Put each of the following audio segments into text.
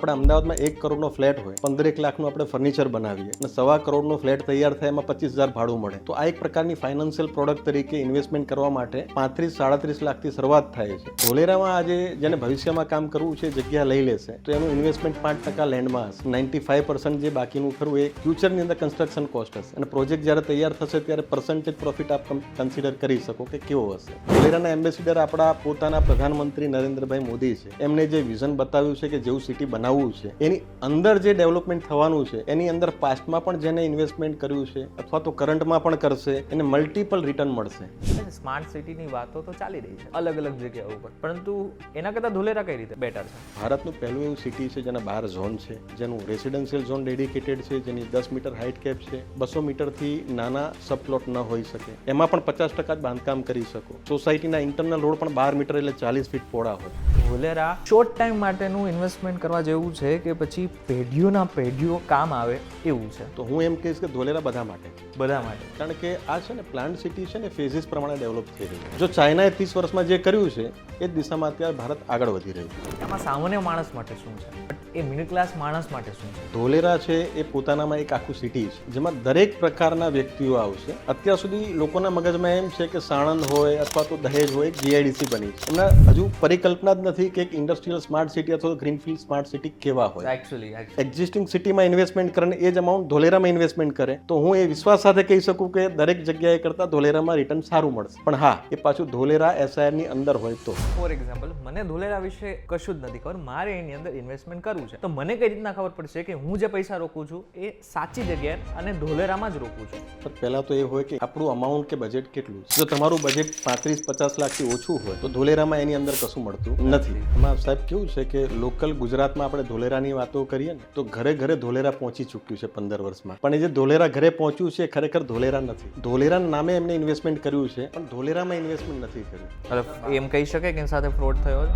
આપણે અમદાવાદમાં 1 કરોડનો ફ્લેટ હોય 15 લાખનું આપણે ફર્નિચર બનાવીએ અને 1.25 કરોડનો ફ્લેટ તૈયાર થાય એમાં 25,000 ભાડું મળે તો આ એક પ્રકારની ફાઇનાન્શિયલ પ્રોડક્ટ તરીકે ઇન્વેસ્ટમેન્ટ કરવા માટે 35-37 લાખથી શરૂઆત થાય છે. ધોલેરામાં આજે જેને ભવિષ્યમાં કામ કરવું છે જગ્યા લઈ લેશે તો એનું ઇન્વેસ્ટમેન્ટ 5% લેન્ડમાં હશે. 95% જે બાકીનું ખરું એ ફ્યુચરની અંદર કન્સ્ટ્રક્શન કોસ્ટ હશે અને પ્રોજેક્ટ જ્યારે તૈયાર થશે ત્યારે પર્સન્ટેજ પ્રોફિટ આપ કન્સિડર કરી શકો કે કેવો હશે. ધોલેરાના એમ્બેસિડર આપણા પોતાના પ્રધાનમંત્રી નરેન્દ્રભાઈ મોદી છે. એમને જે વિઝન બતાવ્યું છે કે જેવું સિટી બનાવવું છે એની અંદર જે ડેવલપમેન્ટ થવાનું છે એની અંદર પાસ્ટમાં પણ જેને ઇન્વેસ્ટમેન્ટ કર્યું છે અથવા તો કરંટમાં પણ કરશે એને મલ્ટિપલ રિટર્ન મળશે. સ્માર્ટ સિટીની વાતો તો ચાલી રહી છે અલગ અલગ જગ્યાઓ ઉપર, પરંતુ એના કરતાં ધોલેરા કઈ રીતે બેટર છે? ભારતનું પહેલું એવું સિટી છે જેના 12 ઝોન છે, જેનું રેસિડેન્શિયલ ઝોન ડેડિકેટેડ છે, જેની 10 મીટર હાઇટ કેપ છે, 200 મીટરથી નાના સબ પ્લોટ ન હોઈ શકે, એમાં પણ 50% જ બાંધકામ કરી શકો. સોસાયટીના ઇન્ટરનલ રોડ પણ 12 મીટર એટલે 40 ફીટ પહોળા હોય. ધોલેરા શોર્ટ ટાઈમ માટેનું ઇન્વેસ્ટમેન્ટ કરવા જેવું છે કે પછી પેઢીઓના પેઢીઓ કામ આવે એવું છે? તો હું એમ કહીશ કે ધોલેરા બધા માટે, બધા માટે. કારણ કે આ છે ને પ્લાન્ટ સિટી છે ને ફેઝિસ પ્રમાણે ડેવલપ થઈ રહ્યું છે. જો ચાઇનાએ 30 વર્ષમાં જે કર્યું છે એ જ દિશામાં અત્યારે ભારત આગળ વધી રહ્યું છે. આમાં સામાન્ય માણસ માટે શું છે, એ મિડલ ક્લાસ માણસ માટે શું છે? ધોલેરા છે એ પોતાનામાં એક આખું સિટી છે જેમાં દરેક પ્રકારના વ્યક્તિઓ આવશે. અત્યાર સુધી લોકોના મગજમાં એમ છે કે સાણંદ હોય અથવા તો દહેજ હોય એક જીઆઈડીસી બની છે. એમના હજુ પરિકલ્પના જ નથી કે એક ઇન્ડસ્ટ્રીયલ સ્માર્ટ સિટી અથવા ગ્રીનફિલ્ડ સ્માર્ટ સિટી કેવા હોય. એકચ્યુઅલી એક્ઝિસ્ટિંગ સિટીમાં ઇન્વેસ્ટમેન્ટ કરે એ જ અમાઉન્ટ ધોલેરામાં ઇન્વેસ્ટમેન્ટ કરે તો હું એ વિશ્વાસ સાથે કહી શકું કે દરેક જગ્યાએ કરતાં ધોલેરામાં રિટર્ન સારું મળશે. પણ હા, એ પાછું ધોલેરા એસઆઈઆરની અંદર હોય તો. ફોર એક્ઝામ્પલ, મને ધોલેરા વિશે કશું જ નથી ખબર, મારે એની અંદર ઇન્વેસ્ટમેન્ટ કરવું છે તો મને કઈ રીતના ખબર પડશે કે હું જે પૈસા રોકું છું એ સાચી જગ્યાએ અને ધોલેરામાં જ રોકું છું? પણ પહેલા તો એ હોય કે આપણું અમાઉન્ટ કે બજેટ કેટલું છે. જો તમારું બજેટ 35-50 લાખથી ઓછું હોય તો ધોલેરામાં એની અંદર કશું મળતું નથી. એમાં સાહેબ કેવું છે કે લોકલ ગુજરાતમાં આપણે ધોલેરાની વાતો કરીએ ને તો ઘરે ઘરે ધોલેરા પહોંચી ચૂક્યું છે 15 વર્ષમાં. પણ એ જે ધોલેરા ઘરે પહોંચ્યું છે એ ખરેખર ધોલેરા નથી. ધોલેરાના નામે એમને ઇન્વેસ્ટમેન્ટ કર્યું છે પણ ધોલેરામાં ઇન્વેસ્ટમેન્ટ નથી કર્યું. મતલબ એમ કહી શકે કે એની સાથે ફ્રોડ થયો છે?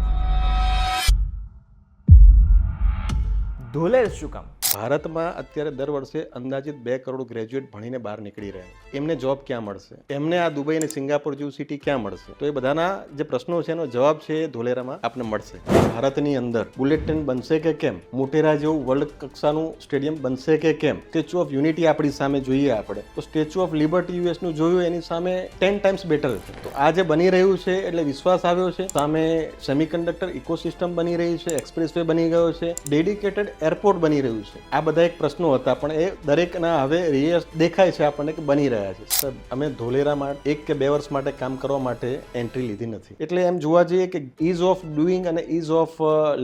ધોલેર શું કામ? ભારતમાં અત્યારે દર વર્ષે અંદાજિત 2 કરોડ ગ્રેજ્યુએટ ભણીને બહાર નીકળી રહ્યા છે. એમને જોબ ક્યાં મળશે? એમને આ દુબઈ અને સિંગાપોર જેવું સિટી ક્યાં મળશે? તો એ બધાના જે પ્રશ્નો છે એનો જવાબ છે એ ધોલેરામાં આપને મળશે. ભારતની અંદર બુલેટ ટ્રેન બનશે કે કેમ? મોટેરા જેવું વર્લ્ડ કક્ષાનું સ્ટેડિયમ બનશે કે કેમ? સ્ટેચ્યુ ઓફ યુનિટી આપણી સામે જોઈએ આપણે તો સ્ટેચ્યુ ઓફ લિબર્ટી યુએસનું જોયું એની સામે 10 ટાઈમ્સ બેટર છે. તો આ જે બની રહ્યું છે એટલે વિશ્વાસ આવ્યો છે. સામે સેમિકન્ડક્ટર ઇકોસિસ્ટમ બની રહી છે, એક્સપ્રેસ વે બની ગયો છે, ડેડિકેટેડ એરપોર્ટ બની રહ્યું છે. આ બધા એક પ્રશ્નો હતા પણ એ દરેકના હવે રિયસ દેખાય છે આપણને કે બની રહ્યા છે. સર, અમે ધોલેરામાં 1 કે 2 વર્ષ માટે કામ કરવા માટે એન્ટ્રી લીધી નથી. એટલે એમ જોવા જઈએ કે ઇઝ ઓફ ડુઈંગ અને ઇઝ ઓફ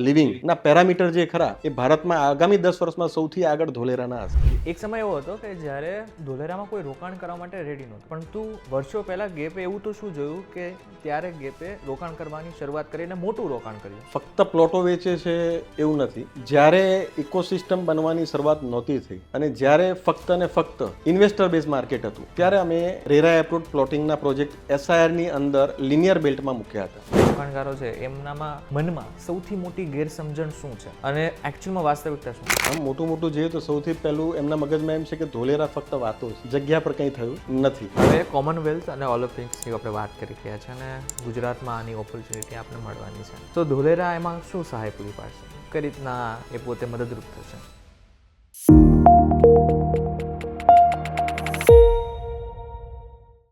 લિવિંગ ના પેરામીટર જે ખરા એ ભારતમાં આગામી 10 વર્ષમાં સૌથી આગળ ધોલેરાના હશે. એક સમય એવો હતો કે જ્યારે ધોલેરામાં કોઈ રોકાણ કરવા માટે રેડી નહોતું, પરંતુ વર્ષો પહેલા ગેપે એવું તો શું જોયું કે ત્યારે ગેપે રોકાણ કરવાની શરૂઆત કરીને મોટું રોકાણ કર્યું. ફક્ત પ્લોટો વેચે છે એવું નથી. જ્યારે ઇકોસિસ્ટમ બનવાની શરૂઆત નહોતી થઈ અને જ્યારે ફક્ત ને ફક્ત ઇન્વેસ્ટર બેઝ માર્કેટ હતું ત્યારે અમે રેરા એપ્રુવડ પ્લોટિંગના પ્રોજેક્ટ એસઆઈઆરની અંદર લિનિયર બેલ્ટમાં મૂક્યા હતા. રોકાણકારો છે એમનામાં મનમાં સૌથી મોટી ગેરસમજણ શું છે અને એકચ્યુઅલમાં વાસ્તવિકતા શું છે? આમ મોટું જોઈએ તો સૌથી પહેલું એમના મગજમાં એમ છે કે ધોલેરા ફક્ત વાતો છે, જગ્યા પર કંઈ થયું નથી. હવે કોમનવેલ્થ અને ઓલિમ્પિક્સની આપણે વાત કરી રહ્યા છે અને ગુજરાતમાં આની ઓપોર્ચ્યુનિટી આપણે મળવાની છે, તો ધોલેરા એમાં શું સહાય પૂરી પાડશે? કઈ રીતના એ પોતે મદદરૂપ થશે?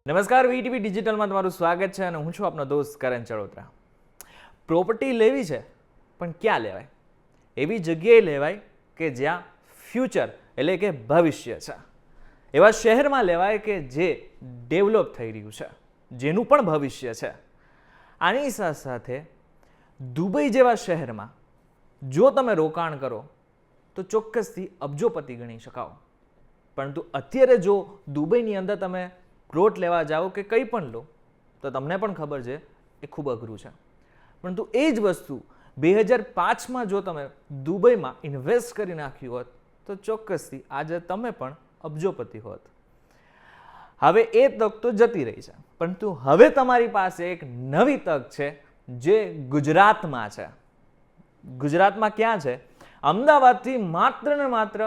નમસ્કાર, વીટીવી ડિજિટલમાં તમારું સ્વાગત છે અને હું છું આપનો દોસ્ત કરણ ચડોતરા. પ્રોપર્ટી લેવી છે પણ ક્યાં લેવાય? એવી જગ્યાએ લેવાય કે જ્યાં ફ્યુચર એટલે કે ભવિષ્ય છે. એવા શહેરમાં લેવાય કે જે ડેવલપ થઈ રહ્યું છે, જેનું પણ ભવિષ્ય છે. આની સાથે સાથે દુબઈ જેવા શહેરમાં જો તમે રોકાણ કરો તો ચોક્કસથી અબજોપતિ ગણી શકાઓ. પરંતુ અત્યારે જો દુબઈની અંદર તમે પ્લોટ લેવા જાઓ કે કંઈ પણ લો તો તમને પણ ખબર છે એ ખૂબ અઘરું છે. પરંતુ એ જ વસ્તુ 2005માં જો તમે દુબઈમાં ઇન્વેસ્ટ કરી નાખ્યું હોત તો ચોક્કસથી આજે તમે પણ અબજોપતિ હોત. હવે એ તક તો જતી રહી છે, પરંતુ હવે તમારી પાસે એક નવી તક છે જે ગુજરાતમાં છે. ગુજરાતમાં ક્યાં છે? અમદાવાદથી માત્ર ને માત્ર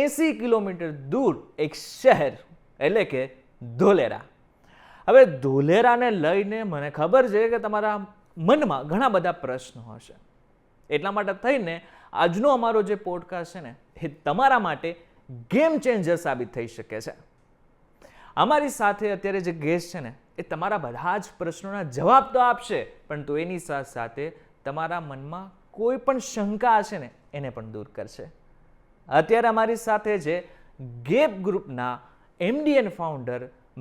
80 કિલોમીટર દૂર એક શહેર એટલે કે ધોલેરા. હવે ધોલેરાને લઈને મને ખબર છે કે તમારા મનમાં ઘણા બધા પ્રશ્નો હશે, એટલા માટે થઈને આજનો અમારો જે પોડકાસ્ટ છે ને એ તમારા માટે ગેમ ચેન્જર સાબિત થઈ શકે છે. અમારી સાથે અત્યારે જે ગેસ્ટ છે ને એ તમારા બધા જ પ્રશ્નોના જવાબ તો આપશે, પરંતુ એની સાથે સાથે તમારા મનમાં કોઈ પણ શંકા હશે ને એને પણ દૂર કરશે. અત્યારે અમારી સાથે છે ગેપ ગ્રુપના MD and founder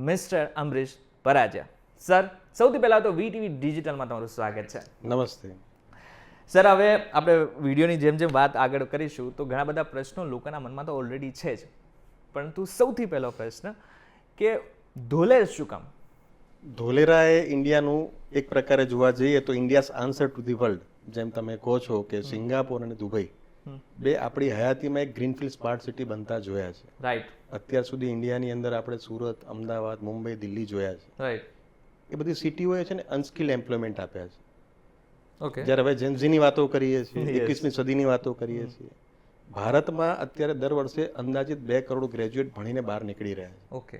mister Amrish Paraja. Sir, સૌથી પહેલાં તો વીટીવી ડિજિટલમાં તમારું સ્વાગત છે. નમસ્તે. સર, હવે આપણે વિડીયોની જેમ જેમ વાત આગળ કરીશું તો ઘણા બધા પ્રશ્નો લોકોના મનમાં તો ઓલરેડી છે જ, પરંતુ સૌથી પહેલો પ્રશ્ન કે ધોલેર શું કામ? ધોલેરા એ ઇન્ડિયાનું એક પ્રકારે જોવા જઈએ તો India's answer to the world. જેમ તમે કહો છો કે સિંગાપોર અને દુબઈ બે આપણી હયાતીમાં એક ગ્રીનફિલ્ડ સ્માર્ટ સિટી બનતા જોયા છે. રાઈટ. અત્યાર સુધી ઇન્ડિયાની અંદર આપણે સુરત, અમદાવાદ, મુંબઈ, દિલ્હી જોયા છે. રાઈટ. એ બધી સિટીઓએ છે ને અનસ્કિલ એમ્પ્લોયમેન્ટ આપ્યા છે. ઓકે. જ્યારે હવે જેન્ઝીની વાતો કરીએ છીએ, Yes. 21મી સદીની વાતો કરીએ છીએ, ભારતમાં અત્યારે દર વર્ષે અંદાજિત 2 કરોડ ગ્રેજ્યુએટ ભણીને બહાર નીકળી રહ્યા છે. ઓકે.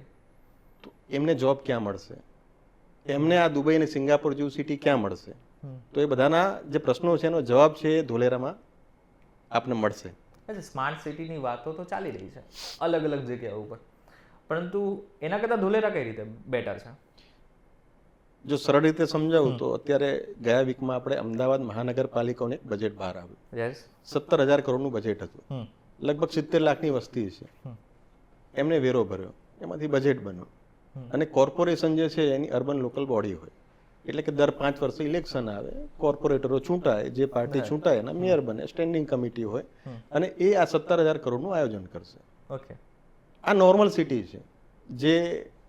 તો એમને જોબ ક્યાં મળશે? એમને આ દુબઈ અને સિંગાપોર જેવું સિટી ક્યાં મળશે? તો એ બધાના જે પ્રશ્નો છે એનો જવાબ છે એ ધોલેરામાં આપને મળશે. અચ્છા, સ્માર્ટ સિટીની વાતો તો ચાલી રહી છે અલગ અલગ જગ્યાઓ ઉપર, પરંતુ એના કરતાં ધોલેરા કઈ રીતે બેટર છે? જો સરળ રીતે સમજાવું તો અત્યારે ગયા વીકમાં આપણે અમદાવાદ મહાનગરપાલિકાનું એક બજેટ બહાર આવ્યું. યસ. 17,000 કરોડનું બજેટ હતું. લગભગ 70 લાખની વસ્તી છે. એમને વેરો ભર્યો, એમાંથી બજેટ બન્યું. અને કોર્પોરેશન જે છે એની અર્બન લોકલ બોડી હોય, એટલે કે દર 5 વર્ષે ઇલેક્શન આવે, કોર્પોરેટરો ચૂંટાય, જે પાર્ટી ચૂંટાય એના મેયર બને, સ્ટેન્ડિંગ કમિટી હોય, અને એ આ 17,000 કરોડનું આયોજન કરશે. ઓકે. આ નોર્મલ સિટી છે. જે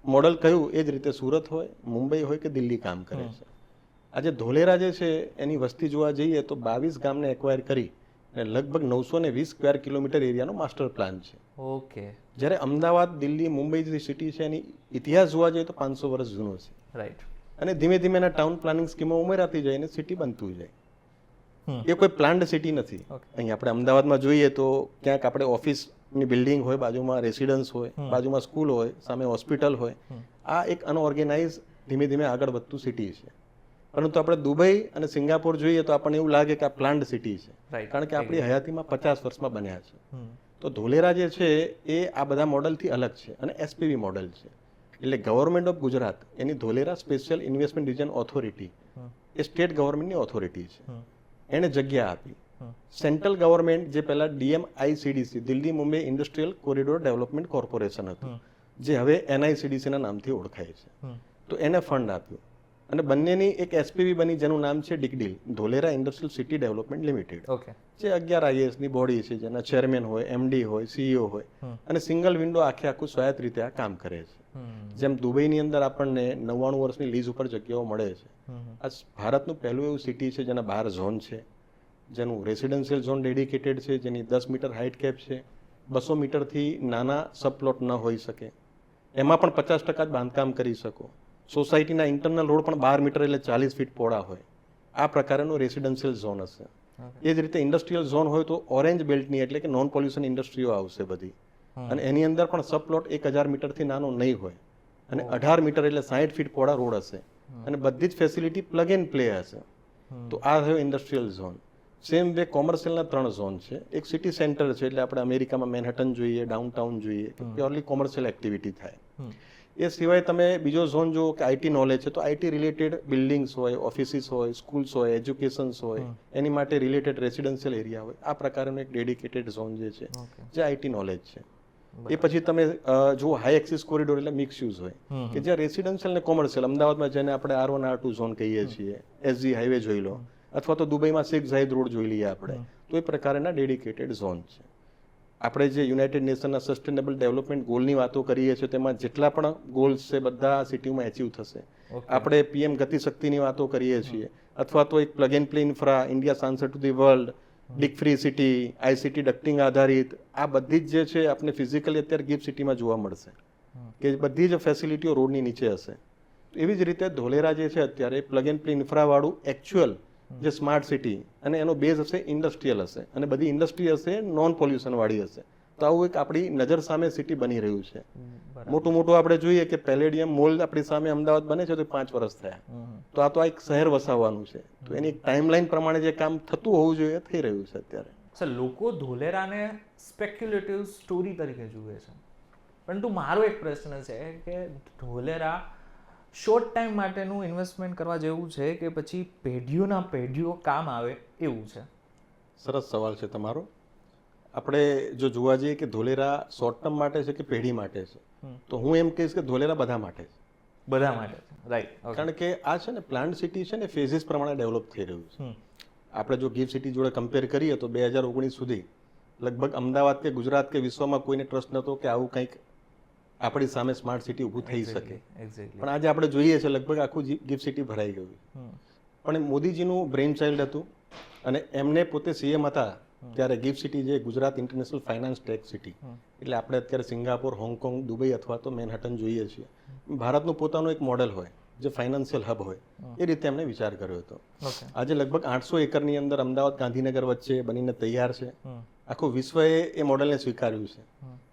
મોડલ કહ્યું એ જ રીતે સુરત હોય, મુંબઈ હોય કે દિલ્હી કામ કરે છે. આજે ધોલેરા જે છે એની વસ્તી જોવા જઈએ તો 22 ગામને એક્વાયર કરી અને લગભગ 920 સ્ક્વેર કિલોમીટર એરિયાનો માસ્ટર પ્લાન છે. ઓકે. જ્યારે અમદાવાદ, દિલ્હી, મુંબઈ જે સિટી છે એની ઇતિહાસ જોવા જઈએ તો 500 વર્ષ જૂનો છે. રાઈટ. અને ધીમે ધીમે એના ટાઉન પ્લાનિંગ સ્કીમો ઉમેરાતી જાય અને સિટી બનતું જાય. એ કોઈ પ્લાન્ડ સિટી નથી. અહીં આપણે અમદાવાદમાં જોઈએ તો ક્યાંક આપણે ઓફિસની બિલ્ડિંગ હોય, બાજુમાં રેસિડન્સ હોય, બાજુમાં સ્કૂલ હોય, સામે હોસ્પિટલ હોય. આ એક અનઓર્ગેનાઇઝ ધીમે ધીમે આગળ વધતું સિટી છે. પરંતુ આપણે દુબઈ અને સિંગાપોર જોઈએ તો આપણને એવું લાગે કે આ પ્લાન્ડ સિટી છે, કારણ કે આપણી હયાતીમાં 50 વર્ષમાં બન્યા છે. તો ધોલેરા જે છે એ આ બધા મોડલથી અલગ છે અને એસપીવી મોડલ છે. એટલે ગવર્મેન્ટ ઓફ ગુજરાત એની Dholera Special Investment Region Authority એ સ્ટેટ ગવર્મેન્ટની ઓથોરિટી છે. એણે જગ્યા આપી. સેન્ટ્રલ ગવર્મેન્ટ જે પહેલા DMICDC Delhi Mumbai Industrial Corridor Development Corporation હતું, જે હવે NICDCના નામથી ઓળખાય છે, તો એને ફંડ આપ્યું અને બંનેની એક એસપીવી બની જેનું નામ છે ડિગડીલ, Dholera Industrial City Development Limited. Okay. જે 11 IASની બોડી છે, જેના ચેરમેન હોય, MD હોય, CEO હોય, અને સિંગલ વિન્ડો આખું સ્વાયત્ત રીતે આ કામ કરે છે. જેમ દુબઈની અંદર આપણને 99 વર્ષની લીઝ ઉપર જગ્યાઓ મળે છે, આ ભારતનું પહેલું એવું સિટી છે જેના 12 ઝોન છે, જેનું રેસિડેન્શિયલ ઝોન ડેડિકેટેડ છે, જેની 10 મીટર હાઇટ કેપ છે, 200 મીટરથી નાના સબપ્લોટ ન હોઈ શકે, એમાં પણ 50% જ બાંધકામ કરી શકો. સોસાયટીના ઇન્ટરનલ રોડ પણ 12 મીટર એટલે 40 ફીટ પહોળા હોય. આ પ્રકારનો રેસિડેન્શિયલ ઝોન હશે. એ જ રીતે ઇન્ડસ્ટ્રીયલ ઝોન હોય તો ઓરેન્જ બેલ્ટની એટલે કે નોન પોલ્યુશન ઇન્ડસ્ટ્રીઓ આવશે બધી, અને એની અંદર પણ સબપ્લોટ 1000 મીટરથી નાનો નહીં હોય, અને 18 મીટર એટલે 60 ફીટ પહોળા રોડ હશે, અને બધી જ ફેસિલિટી પ્લગ એન્ડ પ્લે હશે. તો આ થયો ઇન્ડસ્ટ્રીયલ ઝોન. સેમ વે કોમર્શિયલના 3 ઝોન છે. એક સિટી સેન્ટર છે, એટલે આપણે અમેરિકામાં મેનહટન જોઈએ, ડાઉનટાઉન જોઈએ, પ્યોરલી કોમર્શિયલ એક્ટિવિટી થાય. એ સિવાય તમે બીજો ઝોન જુઓ કે આઈટી નોલેજ છે, તો આઈટી રિલેટેડ બિલ્ડિંગ્સ હોય, ઓફિસીસ હોય, સ્કૂલ્સ હોય, એજ્યુકેશન્સ હોય, એની માટે રિલેટેડ રેસિડેન્શિયલ એરિયા હોય. આ પ્રકારનો એક ડેડિકેટેડ ઝોન જે છે જે આઈટી નોલેજ છે. એ પછી તમે જુઓ હાઈ એક્સિસ કોરિડોર એટલે મિક્સ યુઝ હોય, કે જ્યાં રેસિડેન્શિયલ ને કોમર્શિયલ, અમદાવાદમાં જેને આપણે R1 R2 ઝોન કહીએ છીએ, SG હાઈવે જોઈ લો, અથવા તો દુબઈમાં શેખ ઝાયદ રોડ જોઈ લઈએ આપણે, તો એ પ્રકારના ડેડિકેટેડ ઝોન છે. આપણે જે યુનાઇટેડ નેશનના સસ્ટેનેબલ ડેવલપમેન્ટ ગોલની વાતો કરીએ છીએ તેમાં જેટલા પણ ગોલ્સ છે બધા સિટીમાં એચીવ થશે. આપણે PM ગતિશક્તિની વાતો કરીએ છીએ, અથવા તો એક plug and play infra, India answer to the world, ડીક ફ્રી સિટી, ICT ડક્ટિંગ આધારિત, આ બધી જ જે છે આપણે ફિઝિકલી અત્યારે ગિફ્ટ સિટીમાં જોવા મળશે, કે બધી જ ફેસિલિટીઓ રોડની નીચે હશે. એવી જ રીતે ધોલેરા જે છે અત્યારે પ્લગ એન્ડ પ્લે ઇન્ફ્રાવાળું એકચ્યુઅલ જે સ્માર્ટ સિટી, અને એનો બેઝ હશે ઇન્ડસ્ટ્રીયલ હશે, અને બધી ઇન્ડસ્ટ્રી હશે નોન પોલ્યુશન વાળી હશે. તો આવું એક આપણી નજર સામે સિટી બની રહ્યું છે. મોટું મોટું આપણે જોઈએ કે પેલેડિયમ મોલ આપણી સામે અમદાવાદ બને છે તો 5 વર્ષ થયા, તો આ એક શહેર વસાવવાનું છે. તો એની એક ટાઈમલાઈન પ્રમાણે જે કામ થતું હોવું જોઈએ થઈ રહ્યું છે અત્યારે. સર લોકો ધોલેરાને સ્પેક્યુલેટિવ સ્ટોરી તરીકે જુએ છે, પરંતુ મારો એક પ્રશ્ન છે કે ધોલેરા શોર્ટ ટાઈમ માટેનું ઇન્વેસ્ટમેન્ટ કરવા જેવું છે કે પછી પેઢીઓના પેઢીઓ કામ આવે એવું છે? સરસ સવાલ છે તમારો. આપણે જો જોવા જઈએ કે ધોલેરા શોર્ટ ટર્મ માટે છે કે પેઢી માટે છે, તો હું એમ કહીશ કે ધોલેરા બધા માટે છે. બધા માટે રાઈટ. કારણ કે આ છે ને પ્લાન્ટ સિટી છે ને ફેઝિસ પ્રમાણે ડેવલપ થઈ રહ્યું છે. આપણે જો ગિફ્ટ સિટી જોડે કમ્પેર કરીએ તો 2019 સુધી લગભગ અમદાવાદ કે ગુજરાત કે વિશ્વમાં કોઈને ટ્રસ્ટ નહોતો કે આવું કંઈક આપણી સામે સ્માર્ટ સિટી ઊભું થઈ શકે. પણ આજે આપણે જોઈએ છે લગભગ આખું ગિફ્ટ સિટી ભરાઈ ગયું. પણ એ મોદીજીનું બ્રેઇન ચાઇલ્ડ હતું અને એમને પોતે સીએમ હતા ત્યારે ગિફ્ટ સિટી જે Gujarat international finance tech city, એટલે આપણે અત્યારે સિંગાપોર, હોંગકોંગ, દુબઈ અથવા તો મેનહટન જોઈએ છીએ. ભારતનું પોતાનું એક મોડેલ હોય જે ફાઇનાન્શિયલ હબ હોય, એ રીતે એમને વિચાર કર્યો હતો. આજે લગભગ 800 એકરની અંદર અમદાવાદ ગાંધીનગર વચ્ચે બનીને તૈયાર છે. આખું વિશ્વએ એ મોડેલને સ્વીકાર્યું છે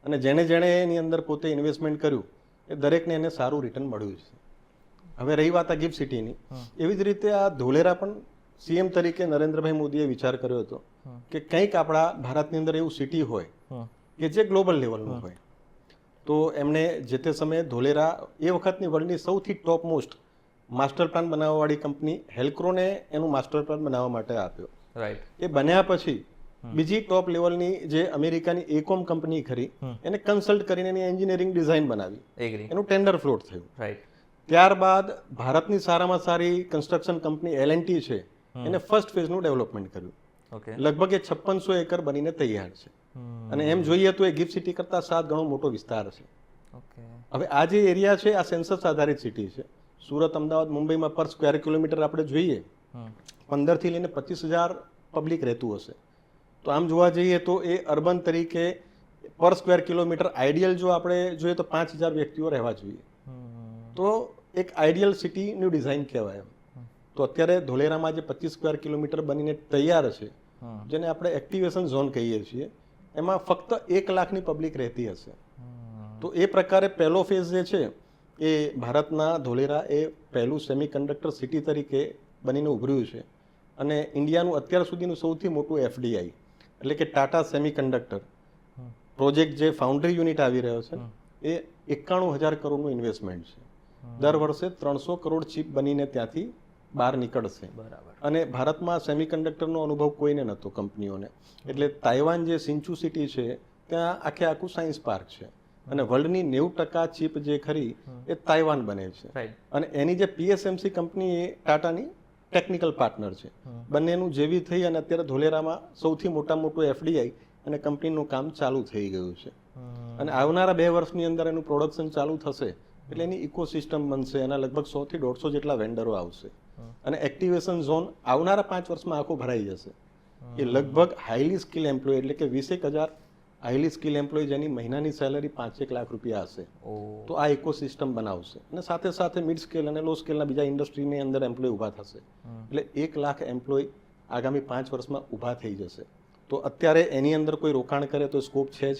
અને જેણે એની અંદર પોતે ઇન્વેસ્ટમેન્ટ કર્યું એ દરેકને એને સારું રિટર્ન મળ્યું છે. હવે રહી વાત આ ગિફ્ટ સિટીની, એવી જ રીતે આ ધોલેરા પણ સીએમ તરીકે નરેન્દ્રભાઈ મોદીએ વિચાર કર્યો હતો કે કંઈક આપણા ભારતની અંદર એવું સિટી હોય કે જે ગ્લોબલ લેવલનું હોય. તો એમણે જે તે સમયે ધોલેરા એ વખતની વર્લ્ડની સૌથી ટોપ મોસ્ટ માસ્ટર પ્લાન બનાવવાવાળી કંપની હેલ્ક્રોને એનું માસ્ટર પ્લાન બનાવવા માટે આપ્યો. રાઈટ. એ બન્યા પછી બીજી ટોપ લેવલની જે અમેરિકાની એકોમ કંપની ખરી એને કન્સલ્ટ કરીને એની એન્જિનિયરિંગ ડિઝાઇન બનાવી, એગ્રી. એનું ટેન્ડર ફ્લોટ થયું. રાઈટ. ત્યારબાદ ભારતની સારામાં સારી કન્સ્ટ્રક્શન કંપની L&T છે, એને ફર્સ્ટ ફેઝનું ડેવલપમેન્ટ કર્યું. ઓકે. લગભગ એ 5600 એકર બનીને તૈયાર છે અને એમ જોઈએ તો એ ગિફ્ટ સિટી કરતાં 7 ગણો મોટો વિસ્તાર છે. ઓકે. હવે આ જે એરિયા છે આ સેન્સસ આધારિત સિટી છે. સુરત, અમદાવાદ, મુંબઈમાં પર સ્ક્વેર કિલોમીટર આપણે જોઈએ 15 થી લઈને 25,000 પબ્લિક રહેતું હશે. તો આમ જોવા જઈએ તો એ અર્બન તરીકે પર સ્ક્વેર કિલોમીટર આઈડિયલ જો આપણે જોઈએ તો 5,000 વ્યક્તિઓ રહેવા જોઈએ. તો એક આઈડિયલ સિટીની ડિઝાઇન કહેવાય. તો અત્યારે ધોલેરામાં જે 25 સ્ક્વેર કિલોમીટર બનીને તૈયાર છે, જેને આપણે એક્ટિવેશન ઝોન કહીએ છીએ, એમાં ફક્ત 1 લાખની પબ્લિક રહેતી હશે. તો એ પ્રકારે પહેલો ફેઝ જે છે એ ભારતના ધોલેરા એ પહેલું સેમિકન્ડક્ટર સિટી તરીકે બનીને ઉભર્યું છે અને ઇન્ડિયાનું અત્યાર સુધીનું સૌથી મોટું FDI એટલે કે ટાટા સેમિકન્ડક્ટર પ્રોજેક્ટ જે ફાઉન્ડરી યુનિટ આવી રહ્યો છે એ 91,000 કરોડનું ઇન્વેસ્ટમેન્ટ છે. દર વર્ષે 300 કરોડ ચીપ બનીને ત્યાંથી બહાર નીકળશે. બરાબર. અને ભારતમાં સેમિકન્ડક્ટરનો અનુભવ કોઈને નહોતો કંપનીઓને, એટલે તાઇવાન જે સિન્ચુ સિટી છે ત્યાં આખું સાયન્સ પાર્ક છે અને વર્લ્ડની 90% ચીપ જે ખરી એ તાઇવાન બને છે. રાઈટ. અને એની જે PSMC કંપની એ ટાટાની ટેકનિકલ પાર્ટનર છે. બંનેનું જેવી થઈ અને અત્યારે ધોલેરામાં સૌથી મોટું FDI અને કંપનીનું કામ ચાલુ થઈ ગયું છે અને આવનારા 2 વર્ષની અંદર એનું પ્રોડક્શન ચાલુ થશે એટલે એની ઇકોસિસ્ટમ બનશે. એના લગભગ 100 થી 150 જેટલા વેન્ડરો આવશે અને એક્ટિવેશન ઝોન આવનારા 5 વર્ષમાં આખો ભરાઈ જશે. એ લગભગ હાઈલી સ્કિલ એમ્પ્લોય એટલે કે 21,000 હાઈલી સ્કિલ એમ્પ્લોય જેની મહિનાની સેલરી 5-1 લાખ રૂપિયા હશે. તો આ ઇકોસિસ્ટમ બનાવશે અને સાથે સાથે મિડ સ્કેલ અને લો સ્કેલના બીજા ઇન્ડસ્ટ્રીની અંદર એમ્પ્લોય ઊભા થશે. એટલે 1 લાખ એમ્પ્લોય આગામી 5 વર્ષમાં ઊભા થઈ જશે. તો અત્યારે એની અંદર કોઈ રોકાણ કરે તો સ્કોપ છે જ.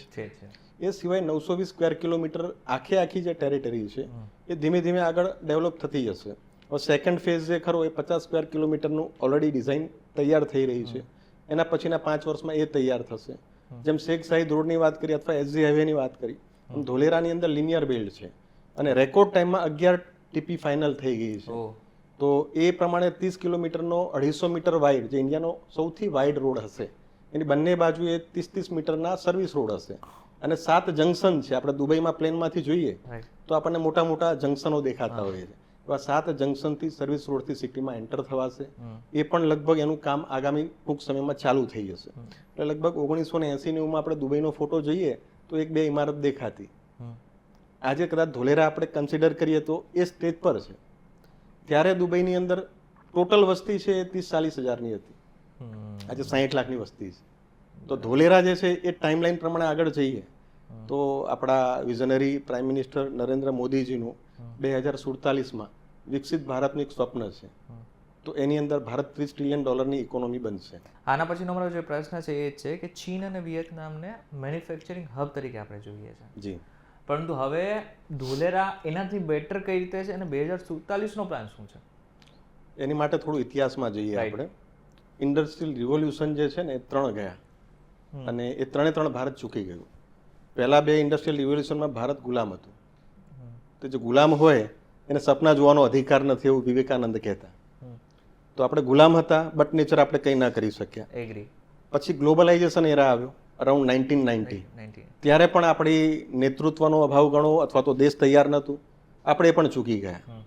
એ સિવાય 920 સ્ક્વેર કિલોમીટર આખી જે ટેરિટરી છે એ ધીમે ધીમે આગળ ડેવલપ થતી જશે. હવે સેકન્ડ ફેઝ જે ખરો એ 50 સ્ક્વેર કિલોમીટરનું ઓલરેડી ડિઝાઇન તૈયાર થઈ રહી છે. એના પછીના 5 વર્ષમાં એ તૈયાર થશે. જેમ શેખ સાઈદ રોડની વાત કરી અથવા SG હાઈવેની વાત કરી, ધોલેરાની અંદર લિનિયર બિલ્ડ છે અને રેકોર્ડ ટાઈમમાં 11 TP ફાઇનલ થઈ ગઈ છે. તો એ પ્રમાણે 30 કિલોમીટરનો 250 મીટર વાઇડ જે ઇન્ડિયાનો સૌથી વાઇડ રોડ હશે, એની બંને બાજુએ 30-30 મીટરના સર્વિસ રોડ હશે અને 7 જંકશન છે. આપણે દુબઈમાં પ્લેનમાંથી જોઈએ તો આપણને મોટા મોટા જંકશનો દેખાતા હોય છે. એવા 7 જંકશનથી સર્વિસ રોડથી સિટીમાં એન્ટર થવાશે. એ પણ લગભગ એનું કામ આગામી ટૂંક સમયમાં ચાલુ થઈ જશે. એટલે લગભગ 1980-90માં આપણે દુબઈનો ફોટો જોઈએ તો 1-2 ઇમારત દેખાતી. આજે કદાચ ધોલેરા આપણે કન્સિડર કરીએ તો એ સ્ટેજ પર છે. ત્યારે દુબઈની અંદર ટોટલ વસ્તી છે એ 30-40 હજારની હતી, આજે 60 લાખની વસ્તી છે. તો ધોલેરા જે છે એ ટાઈમલાઈન પ્રમાણે આગળ જઈએ તો આપણા વિઝનરી પ્રાઇમ મિનિસ્ટર નરેન્દ્ર મોદીજીનું 2047માં વિકસિત ભારતનું એક સ્વપ્ન છે. તો એની અંદર ભારત $30 ટ્રિલિયન ઇકોનોમી બનશે. આના પછીનો અમારો જે પ્રશ્ન છે એ છે કે ચીન અને વિયેતનામને મેન્યુફેક્ચરિંગ હબ તરીકે આપણે જોઈએ છે. જી. પરંતુ હવે ધોલેરા એનાથી બેટર કઈ રીતે છે અને 2047નો પ્લાન શું છે? એની માટે થોડું ઇતિહાસમાં જઈએ આપણે. ઇન્ડસ્ટ્રીયલ રિવોલ્યુશન જે છે ને એ 3 ગયા. અને એ ત્રણ ભારત ચૂકી ગયું. પહેલા બે ઇન્ડસ્ટ્રીયલ રિવોલ્યુશનમાં ભારત ગુલામ હતું. તો જે ગુલામ હોય એને સપના જોવાનો અધિકાર નથી એવું વિવેકાનંદ કહેતા. તો આપણે ગુલામ હતા, બટ નેચર આપણે કંઈ ના કરી શક્યા. એગ્રી. પછી ગ્લોબલાઇઝેશન એરા આવ્યો અરાઉન્ડ 1990. ત્યારે પણ આપણી નેતૃત્વનો અભાવ ગણો અથવા તો દેશ તૈયાર નહોતું, આપણે પણ ચૂકી ગયા.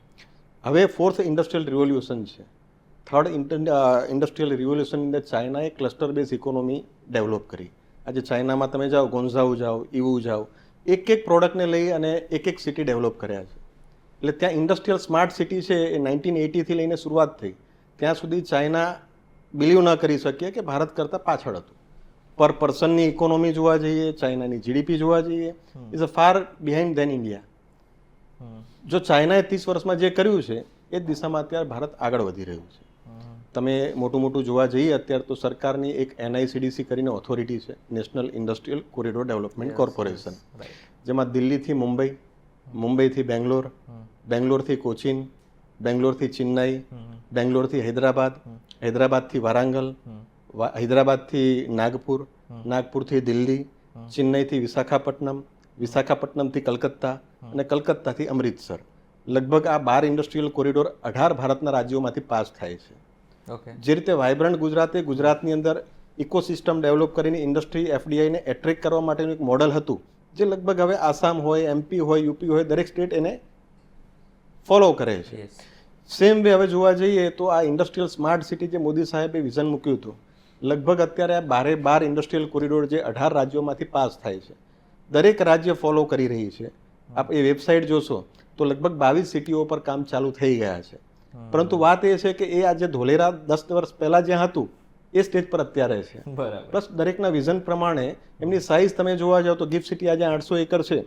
હવે ફોર્થ ઇન્ડસ્ટ્રીયલ રિવોલ્યુશન છે. થર્ડ ઇન્ડસ્ટ્રીયલ રિવોલ્યુશન અંદર ચાઇનાએ ક્લસ્ટર બેઝ ઇકોનોમી ડેવલપ કરી. આજે ચાઇનામાં તમે જાઓ, ગોન્ઝાઉ જાઓ, ઇવુ જાઓ, એક પ્રોડક્ટને લઈ અને એક સિટી ડેવલપ કર્યા છે. એટલે ત્યાં ઇન્ડસ્ટ્રીયલ સ્માર્ટ સિટી છે એ 1980થી લઈને શરૂઆત થઈ. ત્યાં સુધી ચાઇના બિલીવ ન કરી શકીએ કે ભારત કરતાં પાછળ હતું. પર પર્સનની ઇકોનોમી જોવા જઈએ, ચાઇનાની જીડીપી જોવા જઈએ, is a far behind than India. જો ચાઇનાએ 30 વર્ષમાં જે કર્યું છે એ જ દિશામાં અત્યારે ભારત આગળ વધી રહ્યું છે. તમે મોટું જોવા જઈએ અત્યારે તો સરકારની એક NICDC કરીને ઓથોરિટી છે, national industrial Corridor Development corporation, જેમાં દિલ્હીથી મુંબઈ, મુંબઈથી બેંગ્લોર, બેંગ્લોરથી કોચીન, બેંગ્લોરથી ચેન્નાઈ, બેંગ્લોરથી હૈદરાબાદ, હૈદરાબાદથી વારાંગલ, હૈદરાબાદથી નાગપુર, નાગપુરથી દિલ્હી, ચેન્નઈથી વિશાખાપટ્ટનમ, વિશાખાપટ્ટનમથી કલકત્તા અને કલકત્તાથી અમૃતસર. લગભગ આ 12 ઇન્ડસ્ટ્રીયલ કોરિડોર 18 ભારતના રાજ્યોમાંથી પાસ થાય છે. જે રીતે વાઇબ્રન્ટ ગુજરાતની અંદર ઇકોસિસ્ટમ ડેવલપ કરીને ઇન્ડસ્ટ્રી FDIને એટ્રેક્ટ કરવા માટેનું એક મોડલ હતું, જે લગભગ હવે આસામ હોય, MP હોય, UP હોય, દરેક સ્ટેટ એને ફોલો કરે છે. સેમ વે હવે જોવા જઈએ તો આ ઇન્ડસ્ટ્રીયલ સ્માર્ટ સિટી જે મોદી સાહેબે વિઝન મૂક્યું હતું, લગભગ અત્યારે આ 12 ઇન્ડસ્ટ્રીયલ કોરિડોર જે 18 રાજ્યોમાંથી પાસ થાય છે, દરેક રાજ્ય ફોલો કરી રહી છે. આપ એ વેબસાઇટ જોશો તો લગભગ 22 સિટીઓ પર કામ ચાલુ થઈ ગયા છે. પરંતુ વાત એ છે કે એ આજે ધોલેરા 10 વર્ષ પહેલા જ્યાં હતું એ સ્ટેજ પર અત્યારે છે. પ્લસ દરેકના વિઝન પ્રમાણે એમની સાઇઝ તમે જોવા જાઓ તો ગિફ્ટ સિટી આજે 800 એકર છે.